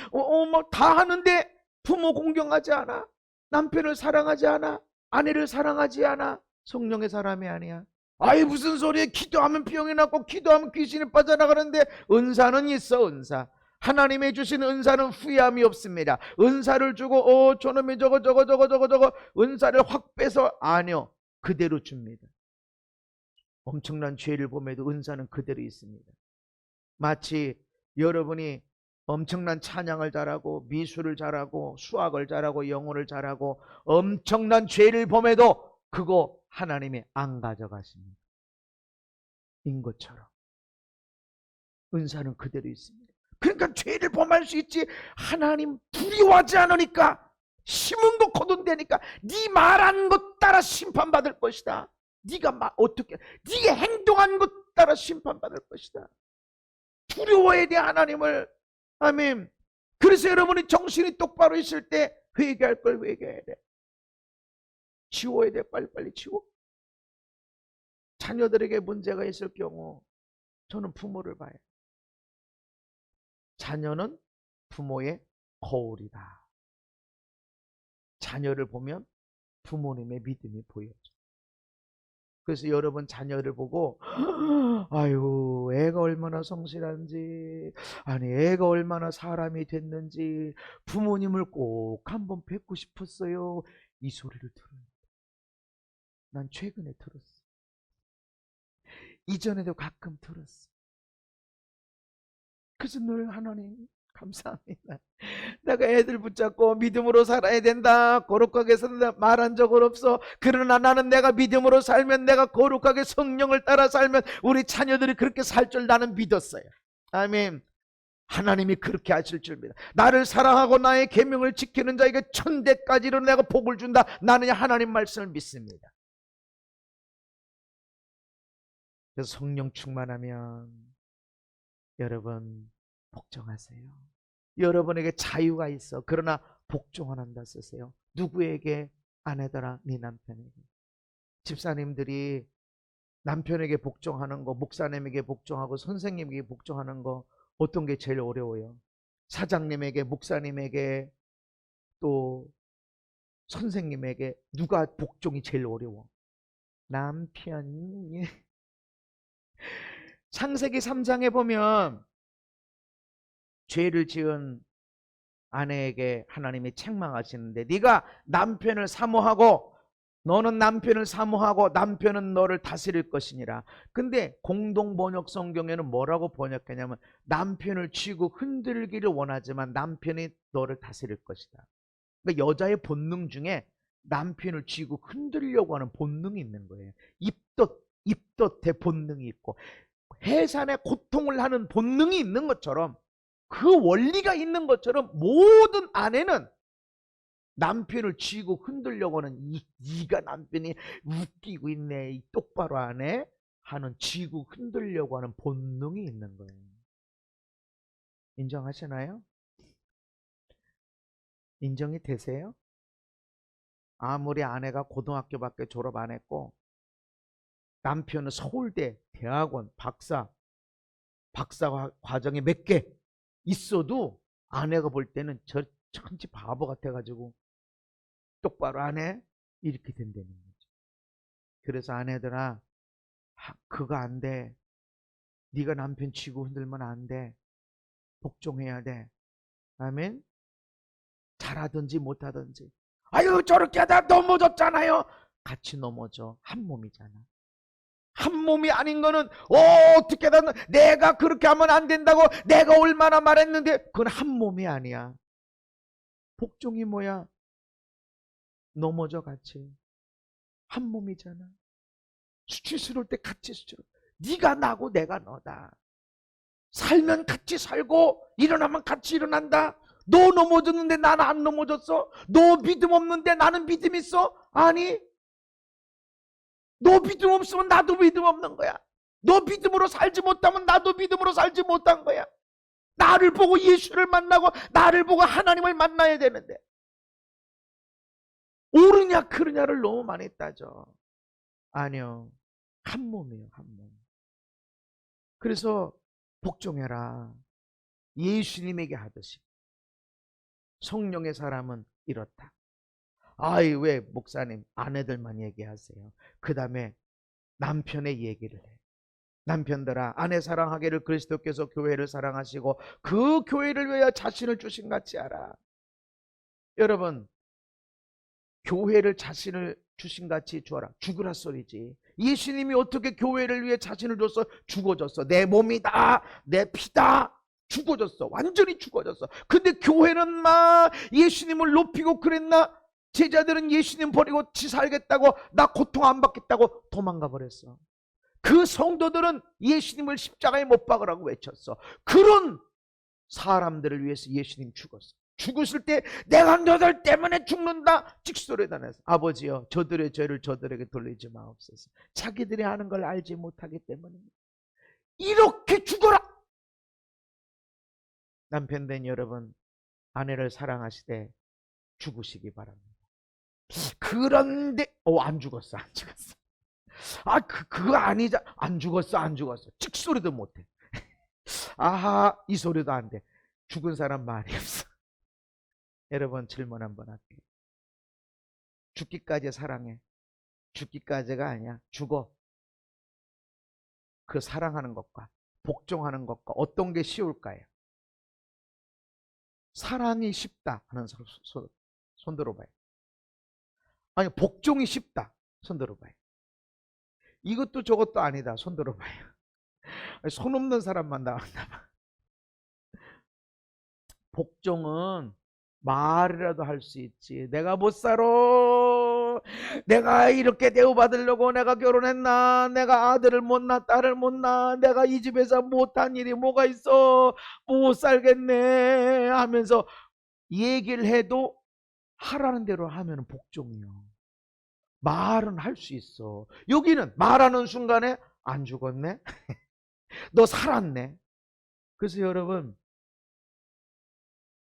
다 하는데 부모 공경하지 않아, 남편을 사랑하지 않아, 아내를 사랑하지 않아. 성령의 사람이 아니야. 아이 무슨 소리야. 기도하면 병이 낫고 기도하면 귀신이 빠져나가는데. 은사는 있어. 은사, 하나님이 주신 은사는 후회함이 없습니다. 은사를 주고 저놈이 저거 은사를 확 빼서, 아니요, 그대로 줍니다. 엄청난 죄를 범해도 은사는 그대로 있습니다. 마치 여러분이 엄청난 찬양을 잘하고 미술을 잘하고 수학을 잘하고 영어를 잘하고 엄청난 죄를 범해도 그거 하나님이 안 가져가십니다. 인 것처럼 은사는 그대로 있습니다. 그러니까 죄를 범할 수 있지. 하나님 두려워하지 않으니까, 심은 거 거둔다니까. 네 말한 것 따라 심판받을 것이다. 네가 어떻게, 네가 행동한 것 따라 심판받을 것이다. 두려워해야 돼, 하나님을. 아멘. 그래서 여러분이 정신이 똑바로 있을 때 회개할 걸 회개해야 돼. 지워야 돼. 빨리빨리 지워. 자녀들에게 문제가 있을 경우 저는 부모를 봐요. 자녀는 부모의 거울이다. 자녀를 보면 부모님의 믿음이 보여져. 그래서 여러분 자녀를 보고 아유 애가 얼마나 성실한지, 아니 애가 얼마나 사람이 됐는지, 부모님을 꼭 한번 뵙고 싶었어요. 이 소리를 들어요. 난 최근에 들었어. 이전에도 가끔 들었어. 그래서 늘 하나님 감사합니다. 내가 애들 붙잡고 믿음으로 살아야 된다, 거룩하게 산다 말한 적은 없어. 그러나 나는 내가 믿음으로 살면, 내가 거룩하게 성령을 따라 살면 우리 자녀들이 그렇게 살 줄 나는 믿었어요. 아멘. 하나님이 그렇게 하실 줄 믿어. 나를 사랑하고 나의 계명을 지키는 자에게 천대까지로 내가 복을 준다. 나는 하나님 말씀을 믿습니다. 그래서 성령 충만하면 여러분 복종하세요. 여러분에게 자유가 있어. 그러나 복종을 한다 쓰세요. 누구에게? 아내들아, 네 남편에게. 집사님들이 남편에게 복종하는 거, 목사님에게 복종하고 선생님에게 복종하는 거, 어떤 게 제일 어려워요? 사장님에게, 목사님에게, 또 선생님에게 누가 복종이 제일 어려워? 남편이. 창세기 3장에 보면 죄를 지은 아내에게 하나님이 책망하시는데, 네가 남편을 사모하고, 너는 남편을 사모하고 남편은 너를 다스릴 것이니라. 근데 공동 번역 성경에는 뭐라고 번역했냐면, 남편을 쥐고 흔들기를 원하지만 남편이 너를 다스릴 것이다. 그러니까 여자의 본능 중에 남편을 쥐고 흔들려고 하는 본능이 있는 거예요. 입덧의 본능이 있고 해산의 고통을 하는 본능이 있는 것처럼, 그 원리가 있는 것처럼 모든 아내는 남편을 쥐고 흔들려고 하는, 네가 남편이 웃기고 있네, 똑바로 하네 하는, 쥐고 흔들려고 하는 본능이 있는 거예요. 인정하시나요? 인정이 되세요? 아무리 아내가 고등학교밖에 졸업 안 했고 남편은 서울대, 대학원, 박사 과정에 몇 개 있어도 아내가 볼 때는 저 천지 바보 같아가지고 똑바로 안 해? 이렇게 된다는 거죠. 그래서 아내들아, 그거 안 돼. 네가 남편 치고 흔들면 안 돼. 복종해야 돼. 아멘. 잘하든지 못하든지. 아유 저렇게 하다 넘어졌잖아요. 같이 넘어져. 한 몸이잖아. 한 몸이 아닌 거는 어떻게든 내가 그렇게 하면 안 된다고 내가 얼마나 말했는데, 그건 한 몸이 아니야. 복종이 뭐야? 넘어져 같이. 한 몸이잖아. 수치스러울 때 같이 수치스러워. 네가 나고 내가 너다. 살면 같이 살고 일어나면 같이 일어난다. 너 넘어졌는데 나는 안 넘어졌어? 너 믿음 없는데 나는 믿음 있어? 아니, 너 믿음 없으면 나도 믿음 없는 거야. 너 믿음으로 살지 못하면 나도 믿음으로 살지 못한 거야. 나를 보고 예수를 만나고 나를 보고 하나님을 만나야 되는데 옳으냐 그르냐를 너무 많이 따져. 아니요, 한 몸이에요, 한 몸. 그래서 복종해라. 예수님에게 하듯이. 성령의 사람은 이렇다. 아이, 왜 목사님 아내들만 얘기하세요? 그 다음에 남편의 얘기를 해. 남편들아, 아내 사랑하기를 그리스도께서 교회를 사랑하시고 그 교회를 위하여 자신을 주신 같이 하라. 여러분, 교회를 자신을 주신 같이 주어라. 죽으라 소리지. 예수님이 어떻게 교회를 위해 자신을 줬어? 죽어줬어. 내 몸이다, 내 피다. 죽어졌어. 완전히 죽어졌어. 근데 교회는 막 예수님을 높이고 그랬나? 제자들은 예수님 버리고 지 살겠다고, 나 고통 안 받겠다고 도망가 버렸어. 그 성도들은 예수님을 십자가에 못 박으라고 외쳤어. 그런 사람들을 위해서 예수님 죽었어. 죽으실 때 내가 너들 때문에 죽는다 찍소리다 내서, 아버지여 저들의 죄를 저들에게 돌리지 마옵소서. 자기들이 하는 걸 알지 못하기 때문입니다. 이렇게 죽어라. 남편 된 여러분, 아내를 사랑하시되 죽으시기 바랍니다. 그런데 안 죽었어, 안 죽었어. 그거 아니자. 안 죽었어, 안 죽었어. 찍소리도 못해. 아하, 이 소리도 안 돼. 죽은 사람 말이 없어. 여러분, 질문 한번 할게요. 죽기까지 사랑해. 죽기까지가 아니야. 죽어. 그 사랑하는 것과 복종하는 것과 어떤 게 쉬울까요? 사랑이 쉽다 하는 손 들어봐요. 아니, 복종이 쉽다. 손 들어봐요. 이것도 저것도 아니다. 손 들어봐요. 손 없는 사람만 나왔나. 복종은 말이라도 할 수 있지. 내가 못 살아. 내가 이렇게 대우받으려고 내가 결혼했나? 내가 아들을 못 낳아, 딸을 못 낳아. 내가 이 집에서 못한 일이 뭐가 있어? 못 살겠네 하면서 얘기를 해도 하라는 대로 하면 복종이요. 말은 할 수 있어. 여기는 말하는 순간에 안 죽었네? 너 살았네? 그래서 여러분,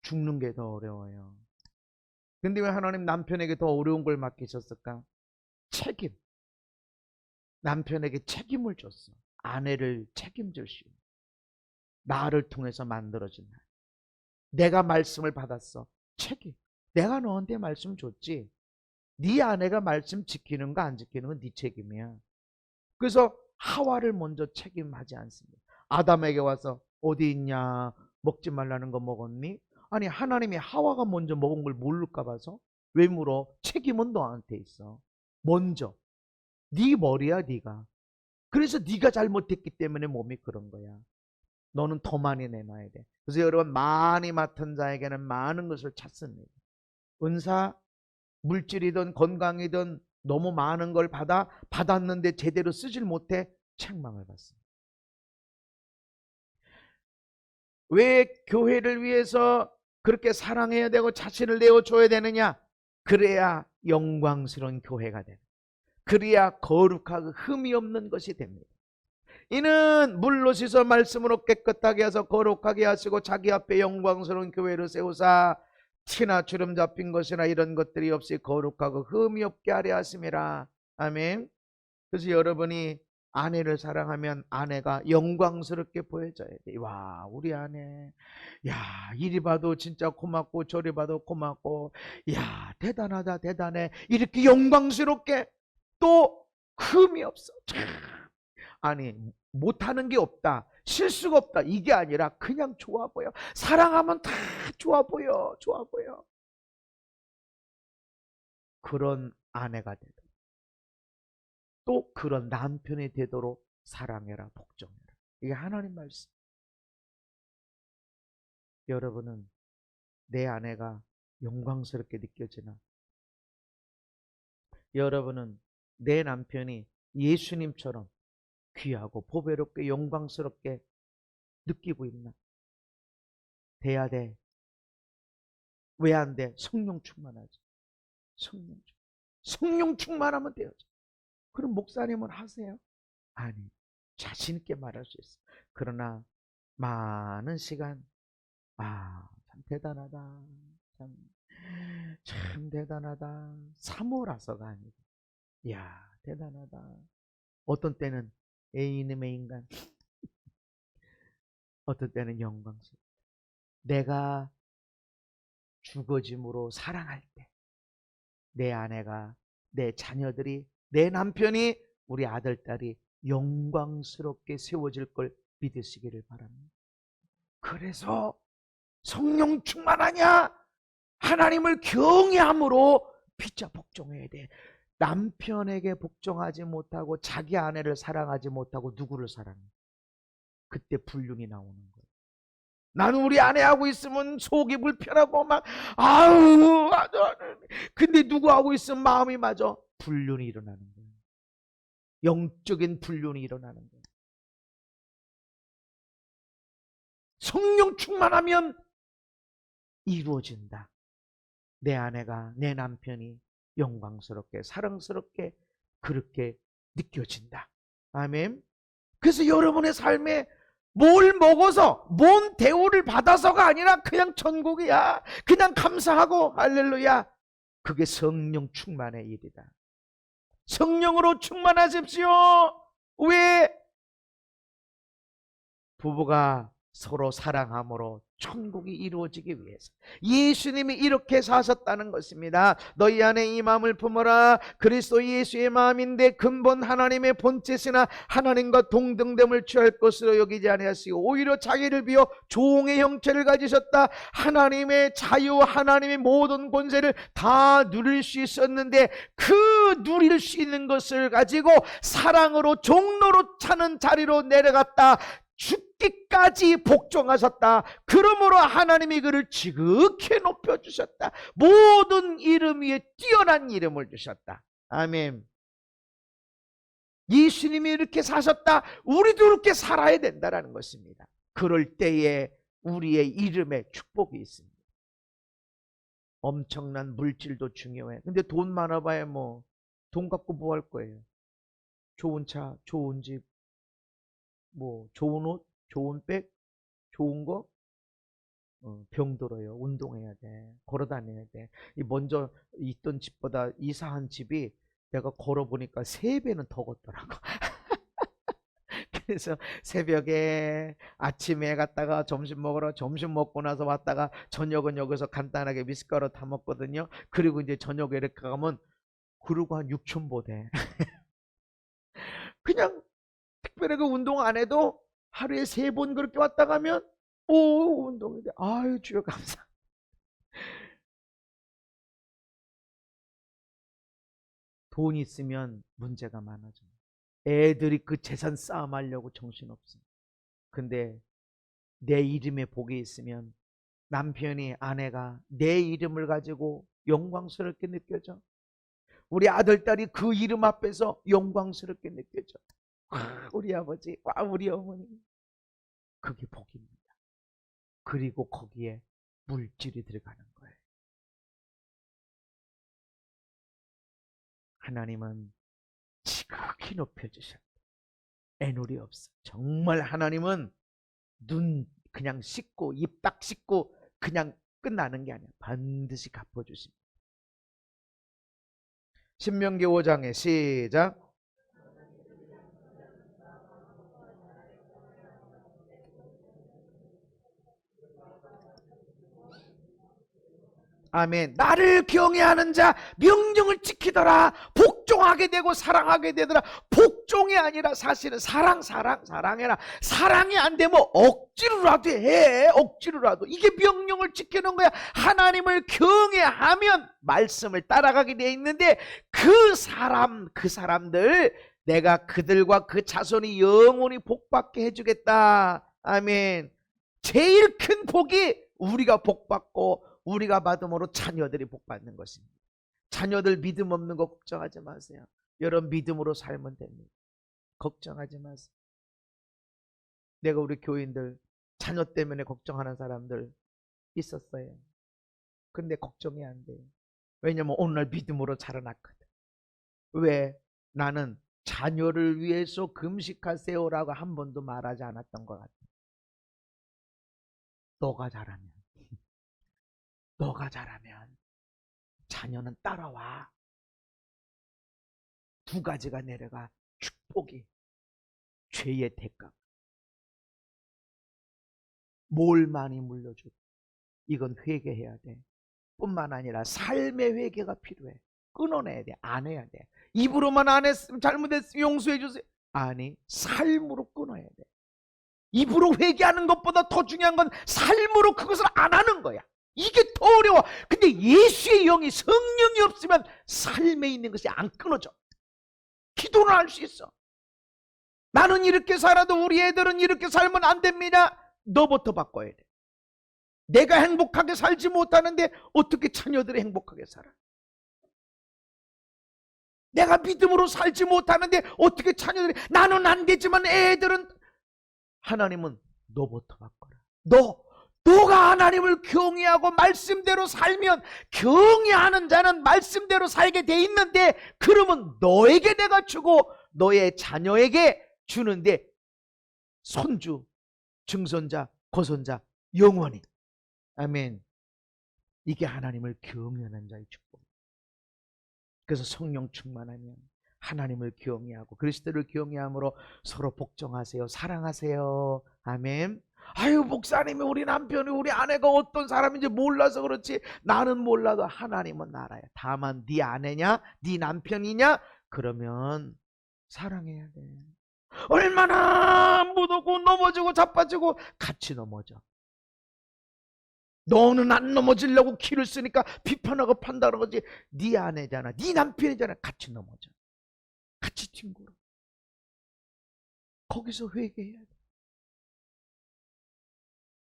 죽는 게 더 어려워요. 근데 왜 하나님 남편에게 더 어려운 걸 맡기셨을까? 책임. 남편에게 책임을 줬어. 아내를 책임질 수 있는. 나를 통해서 만들어진 날. 내가 말씀을 받았어. 책임. 내가 너한테 말씀 줬지. 네 아내가 말씀 지키는 거 안 지키는 건 네 책임이야. 그래서 하와를 먼저 책임하지 않습니다. 아담에게 와서 어디 있냐? 먹지 말라는 거 먹었니? 아니, 하나님이 하와가 먼저 먹은 걸 모를까 봐서 왜 물어? 책임은 너한테 있어. 먼저. 네 머리야, 네가. 그래서 네가 잘못했기 때문에 몸이 그런 거야. 너는 더 많이 내놔야 돼. 그래서 여러분, 많이 맡은 자에게는 많은 것을 찾습니다. 은사, 물질이든 건강이든 너무 많은 걸 받았는데 제대로 쓰질 못해 책망을 받습니다. 왜 교회를 위해서 그렇게 사랑해야 되고 자신을 내어줘야 되느냐? 그래야 영광스러운 교회가 되는, 그래야 거룩하고 흠이 없는 것이 됩니다. 이는 물로 씻어 말씀으로 깨끗하게 하셔서 거룩하게 하시고 자기 앞에 영광스러운 교회를 세우사 티나 주름 잡힌 것이나 이런 것들이 없이 거룩하고 흠이 없게 하려 하심이라. 아멘. 그래서 여러분이 아내를 사랑하면 아내가 영광스럽게 보여져야 돼. 와, 우리 아내, 야, 이리 봐도 진짜 고맙고 저리 봐도 고맙고, 야, 대단하다, 대단해. 이렇게 영광스럽게, 또 흠이 없어. 아니, 못하는 게 없다, 실수가 없다, 이게 아니라 그냥 좋아 보여. 사랑하면 다 좋아 보여, 좋아 보여. 그런 아내가 되도록, 또 그런 남편이 되도록 사랑해라, 복종해라. 이게 하나님 말씀. 여러분은 내 아내가 영광스럽게 느껴지나? 여러분은 내 남편이 예수님처럼 귀하고 보배롭게 영광스럽게 느끼고 있나? 돼야 돼. 왜 안 돼? 성령 충만하지. 성령 충만하면 돼요. 그럼 목사님은 하세요? 아니, 자신 있게 말할 수 있어. 그러나 많은 시간, 참 대단하다. 참 대단하다. 사모라서가 아니고, 이야, 대단하다. 어떤 때는 이놈의 인간, 어떤 때는 영광스럽다. 내가 죽어짐으로 사랑할 때, 내 아내가, 내 자녀들이, 내 남편이, 우리 아들, 딸이 영광스럽게 세워질 걸 믿으시기를 바랍니다. 그래서 성령 충만하냐? 하나님을 경외함으로 피차 복종해야 돼. 남편에게 복종하지 못하고 자기 아내를 사랑하지 못하고 누구를 사랑해? 그때 불륜이 나오는 거예요. 나는 우리 아내하고 있으면 속이 불편하고 막 아우 근데 누구하고 있으면 마음이 맞아. 불륜이 일어나는 거예요. 영적인 불륜이 일어나는 거예요. 성령 충만하면 이루어진다. 내 아내가, 내 남편이 영광스럽게 사랑스럽게 그렇게 느껴진다. 아멘. 그래서 여러분의 삶에 뭘 먹어서 뭔 대우를 받아서가 아니라 그냥 천국이야. 그냥 감사하고 할렐루야. 그게 성령 충만의 일이다. 성령으로 충만하십시오. 왜? 부부가 서로 사랑함으로 천국이 이루어지기 위해서 예수님이 이렇게 사셨다는 것입니다. 너희 안에 이 마음을 품어라. 그리스도 예수의 마음인데 근본 하나님의 본체시나 하나님과 동등됨을 취할 것으로 여기지 아니하시고 오히려 자기를 비워 종의 형체를 가지셨다. 하나님의 자유, 하나님의 모든 권세를 다 누릴 수 있었는데 그 누릴 수 있는 것을 가지고 사랑으로 종로로 차는 자리로 내려갔다. 죽기까지 복종하셨다. 그러므로 하나님이 그를 지극히 높여주셨다. 모든 이름 위에 뛰어난 이름을 주셨다. 아멘. 예수님이 이렇게 사셨다. 우리도 이렇게 살아야 된다는 것입니다. 그럴 때에 우리의 이름에 축복이 있습니다. 엄청난 물질도 중요해. 근데 돈 많아봐야 뭐 돈 갖고 뭐 할 거예요? 좋은 차, 좋은 집, 뭐 좋은 옷, 좋은 백, 좋은 거 병들어요. 운동해야 돼. 걸어 다녀야 돼. 먼저 있던 집보다 이사한 집이 내가 걸어보니까 3배는 더 걷더라고. 그래서 새벽에 아침에 갔다가 점심 먹으러 점심 먹고 나서 왔다가 저녁은 여기서 간단하게 미숫가루 다 먹거든요. 그리고 이제 저녁에 이렇게 가면 그러고 한 6,000보 돼. 그냥 특별하게 운동 안 해도 하루에 3번 그렇게 왔다 가면 운동이 돼. 아유 주여 감사. 돈 있으면 문제가 많아져. 애들이 그 재산 싸움하려고 정신없어. 근데 내 이름에 복이 있으면 남편이, 아내가 내 이름을 가지고 영광스럽게 느껴져. 우리 아들, 딸이 그 이름 앞에서 영광스럽게 느껴져. 우리 아버지, 우리 어머니. 그게 복입니다. 그리고 거기에 물질이 들어가는 거예요. 하나님은 지극히 높여주셨다. 애누리 없어. 정말 하나님은 눈 그냥 씻고 입 딱 씻고 그냥 끝나는 게 아니야. 반드시 갚아주십니다. 신명기 5장에 시작. 아멘. 나를 경외하는 자 명령을 지키더라. 복종하게 되고 사랑하게 되더라. 복종이 아니라 사실은 사랑해라. 사랑이 안 되면 억지로라도 해. 억지로라도. 이게 명령을 지키는 거야. 하나님을 경외하면 말씀을 따라가게 돼 있는데 그 사람들 내가 그들과 그 자손이 영원히 복받게 해주겠다. 아멘. 제일 큰 복이 우리가 복받고 우리가 받음으로 자녀들이 복받는 것입니다. 자녀들 믿음 없는 거 걱정하지 마세요. 여러분 믿음으로 살면 됩니다. 걱정하지 마세요. 내가 우리 교인들 자녀 때문에 걱정하는 사람들 있었어요. 근데 걱정이 안 돼요. 왜냐면 오늘 믿음으로 자라났거든. 왜? 나는 자녀를 위해서 금식하세요라고 한 번도 말하지 않았던 것 같아. 너가 잘하면 자녀는 따라와. 두 가지가 내려가. 축복이, 죄의 대가. 뭘 많이 물려주고 이건 회개해야 돼. 뿐만 아니라 삶의 회개가 필요해. 끊어내야 돼. 안 해야 돼. 입으로만 안 했으면, 잘못했으면 용서해 주세요. 아니, 삶으로 끊어야 돼. 입으로 회개하는 것보다 더 중요한 건 삶으로 그것을 안 하는 거야. 이게 더 어려워. 근데 예수의 영이, 성령이 없으면 삶에 있는 것이 안 끊어져. 기도는 할 수 있어. 나는 이렇게 살아도 우리 애들은 이렇게 살면 안 됩니다. 너부터 바꿔야 돼. 내가 행복하게 살지 못하는데 어떻게 자녀들이 행복하게 살아? 내가 믿음으로 살지 못하는데 어떻게 자녀들이, 나는 안 되지만 애들은. 하나님은 너부터 바꿔라. 너가 하나님을 경외하고 말씀대로 살면, 경외하는 자는 말씀대로 살게 돼 있는데, 그러면 너에게 내가 주고 너의 자녀에게 주는데 손주, 증손자, 고손자 영원히. 아멘. 이게 하나님을 경외하는 자의 축복. 그래서 성령 충만하면 하나님을 경외하고 그리스도를 경외함으로 서로 복종하세요. 사랑하세요. 아멘. 아유, 목사님이 우리 남편이, 우리 아내가 어떤 사람인지 몰라서 그렇지, 나는 몰라도 하나님은 알아요. 다만 네 아내냐, 네 남편이냐, 그러면 사랑해야 돼. 얼마나 묻었고 넘어지고 자빠지고 같이 넘어져. 너는 안 넘어지려고 키를 쓰니까 비판하고 판단하는 거지. 네 아내잖아, 네 남편이잖아. 같이 넘어져. 같이 튕고로. 거기서 회개해야 돼.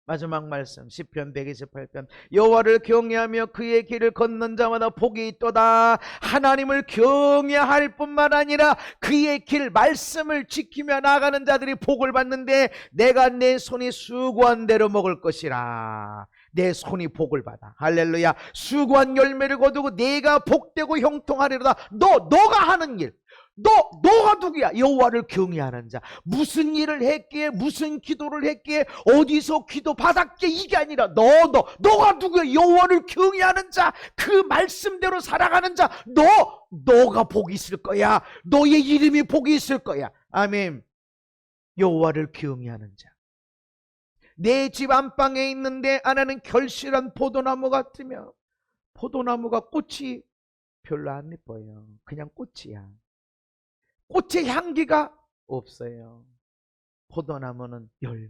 마지막 말씀 시편 128편. 여호와를 경외하며 그의 길을 걷는 자마다 복이 있도다. 하나님을 경외할 뿐만 아니라 그의 길, 말씀을 지키며 나가는 자들이 복을 받는데, 내가 내 손이 수고한 대로 먹을 것이라. 내 손이 복을 받아. 할렐루야. 수고한 열매를 거두고 내가 복되고 형통하리로다. 너가 하는 일, 너가 누구야? 여호와를 경외하는 자. 무슨 일을 했기에, 무슨 기도를 했기에, 어디서 기도 받았기에, 이게 아니라 너가 누구야? 여호와를 경외하는 자, 그 말씀대로 살아가는 자. 너가 복이 있을 거야. 너의 이름이 복이 있을 거야. 아멘. 여호와를 경외하는 자. 내 집 안방에 있는데 하나는 결실한 포도나무 같으며, 포도나무가 꽃이 별로 안 예뻐요. 그냥 꽃이야. 꽃의 향기가 없어요. 포도나무는 열매.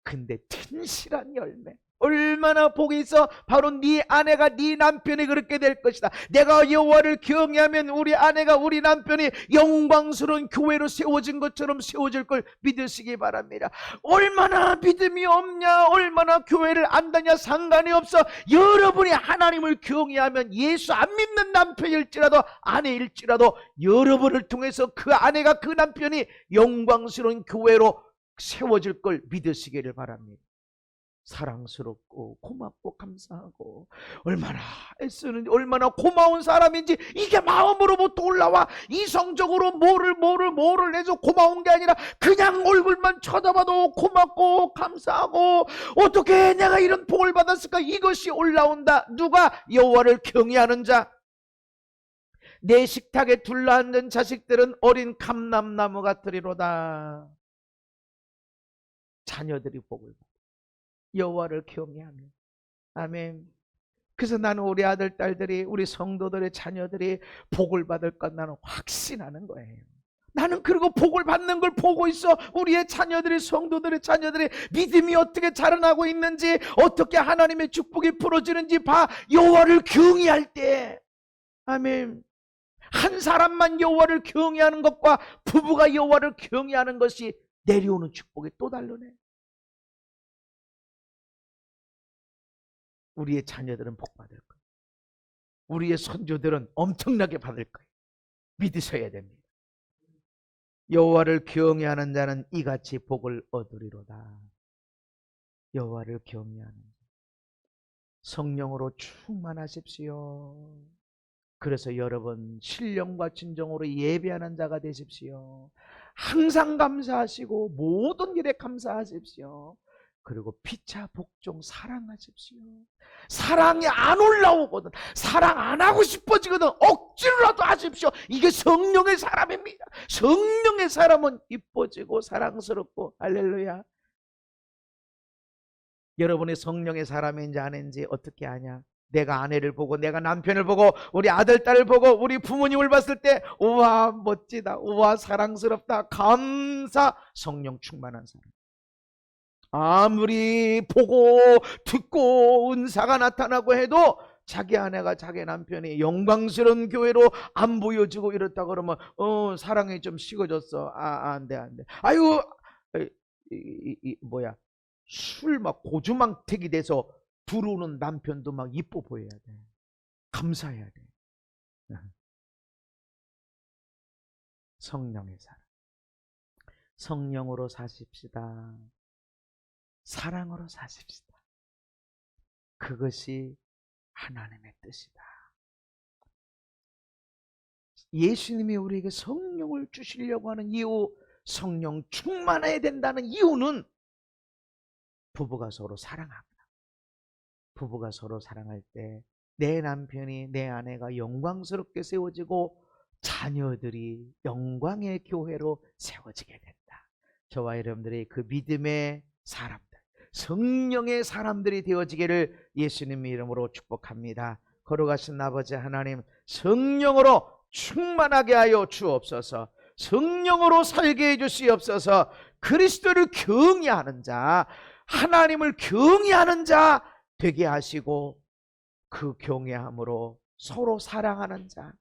근데 튼실한 열매. 얼마나 복이 있어. 바로 네 아내가, 네 남편이 그렇게 될 것이다. 내가 여호와를 경외하면 우리 아내가, 우리 남편이 영광스러운 교회로 세워진 것처럼 세워질 걸 믿으시기 바랍니다. 얼마나 믿음이 없냐, 얼마나 교회를 안 다냐 상관이 없어. 여러분이 하나님을 경외하면, 예수 안 믿는 남편일지라도 아내일지라도 여러분을 통해서 그 아내가, 그 남편이 영광스러운 교회로 세워질 걸 믿으시기를 바랍니다. 사랑스럽고 고맙고 감사하고 얼마나 애쓰는지, 얼마나 고마운 사람인지 이게 마음으로부터 올라와. 이성적으로 뭐를 해서 고마운 게 아니라 그냥 얼굴만 쳐다봐도 고맙고 감사하고, 어떻게 내가 이런 복을 받았을까, 이것이 올라온다. 누가? 여호와를 경외하는 자. 내 식탁에 둘러앉은 자식들은 어린 감람나무 같으리로다. 자녀들이 복을 받아. 여호와를 경외하며. 아멘. 그래서 나는 우리 아들, 딸들이, 우리 성도들의 자녀들이 복을 받을 것 나는 확신하는 거예요. 나는 그리고 복을 받는 걸 보고 있어. 우리의 자녀들이, 성도들의 자녀들이 믿음이 어떻게 자라나고 있는지, 어떻게 하나님의 축복이 풀어지는지 봐. 여호와를 경외할 때. 아멘. 한 사람만 여호와를 경외하는 것과 부부가 여호와를 경외하는 것이 내려오는 축복이 또 다르네. 우리의 자녀들은 복 받을 거예요. 우리의 손주들은 엄청나게 받을 거예요. 믿으셔야 됩니다. 여호와를 경외하는 자는 이같이 복을 얻으리로다. 여호와를 경외하는 자. 성령으로 충만하십시오. 그래서 여러분 신령과 진정으로 예배하는 자가 되십시오. 항상 감사하시고 모든 일에 감사하십시오. 그리고 피차 복종 사랑하십시오. 사랑이 안 올라오거든, 사랑 안 하고 싶어지거든, 억지로라도 하십시오. 이게 성령의 사람입니다. 성령의 사람은 이뻐지고 사랑스럽고. 할렐루야. 여러분이 성령의 사람인지 아닌지 어떻게 아냐? 내가 아내를 보고, 내가 남편을 보고, 우리 아들, 딸을 보고, 우리 부모님을 봤을 때 우와 멋지다, 우와 사랑스럽다, 감사. 성령 충만한 사람. 아무리 보고 듣고 은사가 나타나고 해도 자기 아내가, 자기 남편이 영광스러운 교회로 안 보여지고 이렇다 그러면 사랑이 좀 식어졌어. 안 돼. 아유, 뭐야, 술 막 고주망태기 돼서 들어오는 남편도 막 이뻐 보여야 돼. 감사해야 돼. 성령의 사랑. 성령으로 사십시다. 사랑으로 사십시다. 그것이 하나님의 뜻이다. 예수님이 우리에게 성령을 주시려고 하는 이유, 성령 충만해야 된다는 이유는 부부가 서로 사랑합니다. 부부가 서로 사랑할 때 내 남편이, 내 아내가 영광스럽게 세워지고 자녀들이 영광의 교회로 세워지게 된다. 저와 여러분들이 그 믿음의 사람들, 성령의 사람들이 되어지기를 예수님의 이름으로 축복합니다. 거룩하신 아버지 하나님, 성령으로 충만하게 하여 주옵소서. 성령으로 살게 해주시옵소서. 그리스도를 경외하는 자, 하나님을 경외하는 자 되게 하시고, 그 경외함으로 서로 사랑하는 자,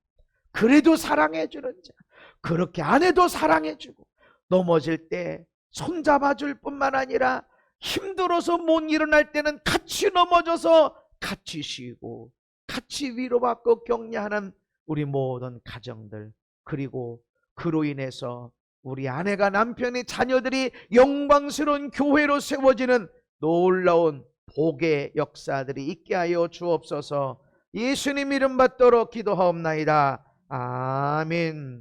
그래도 사랑해주는 자, 그렇게 안 해도 사랑해주고, 넘어질 때 손잡아줄 뿐만 아니라 힘들어서 못 일어날 때는 같이 넘어져서 같이 쉬고 같이 위로받고 격려하는 우리 모든 가정들, 그리고 그로 인해서 우리 아내가, 남편이, 자녀들이 영광스러운 교회로 세워지는 놀라운 복의 역사들이 있게 하여 주옵소서. 예수님 이름 받도록 기도하옵나이다. 아멘.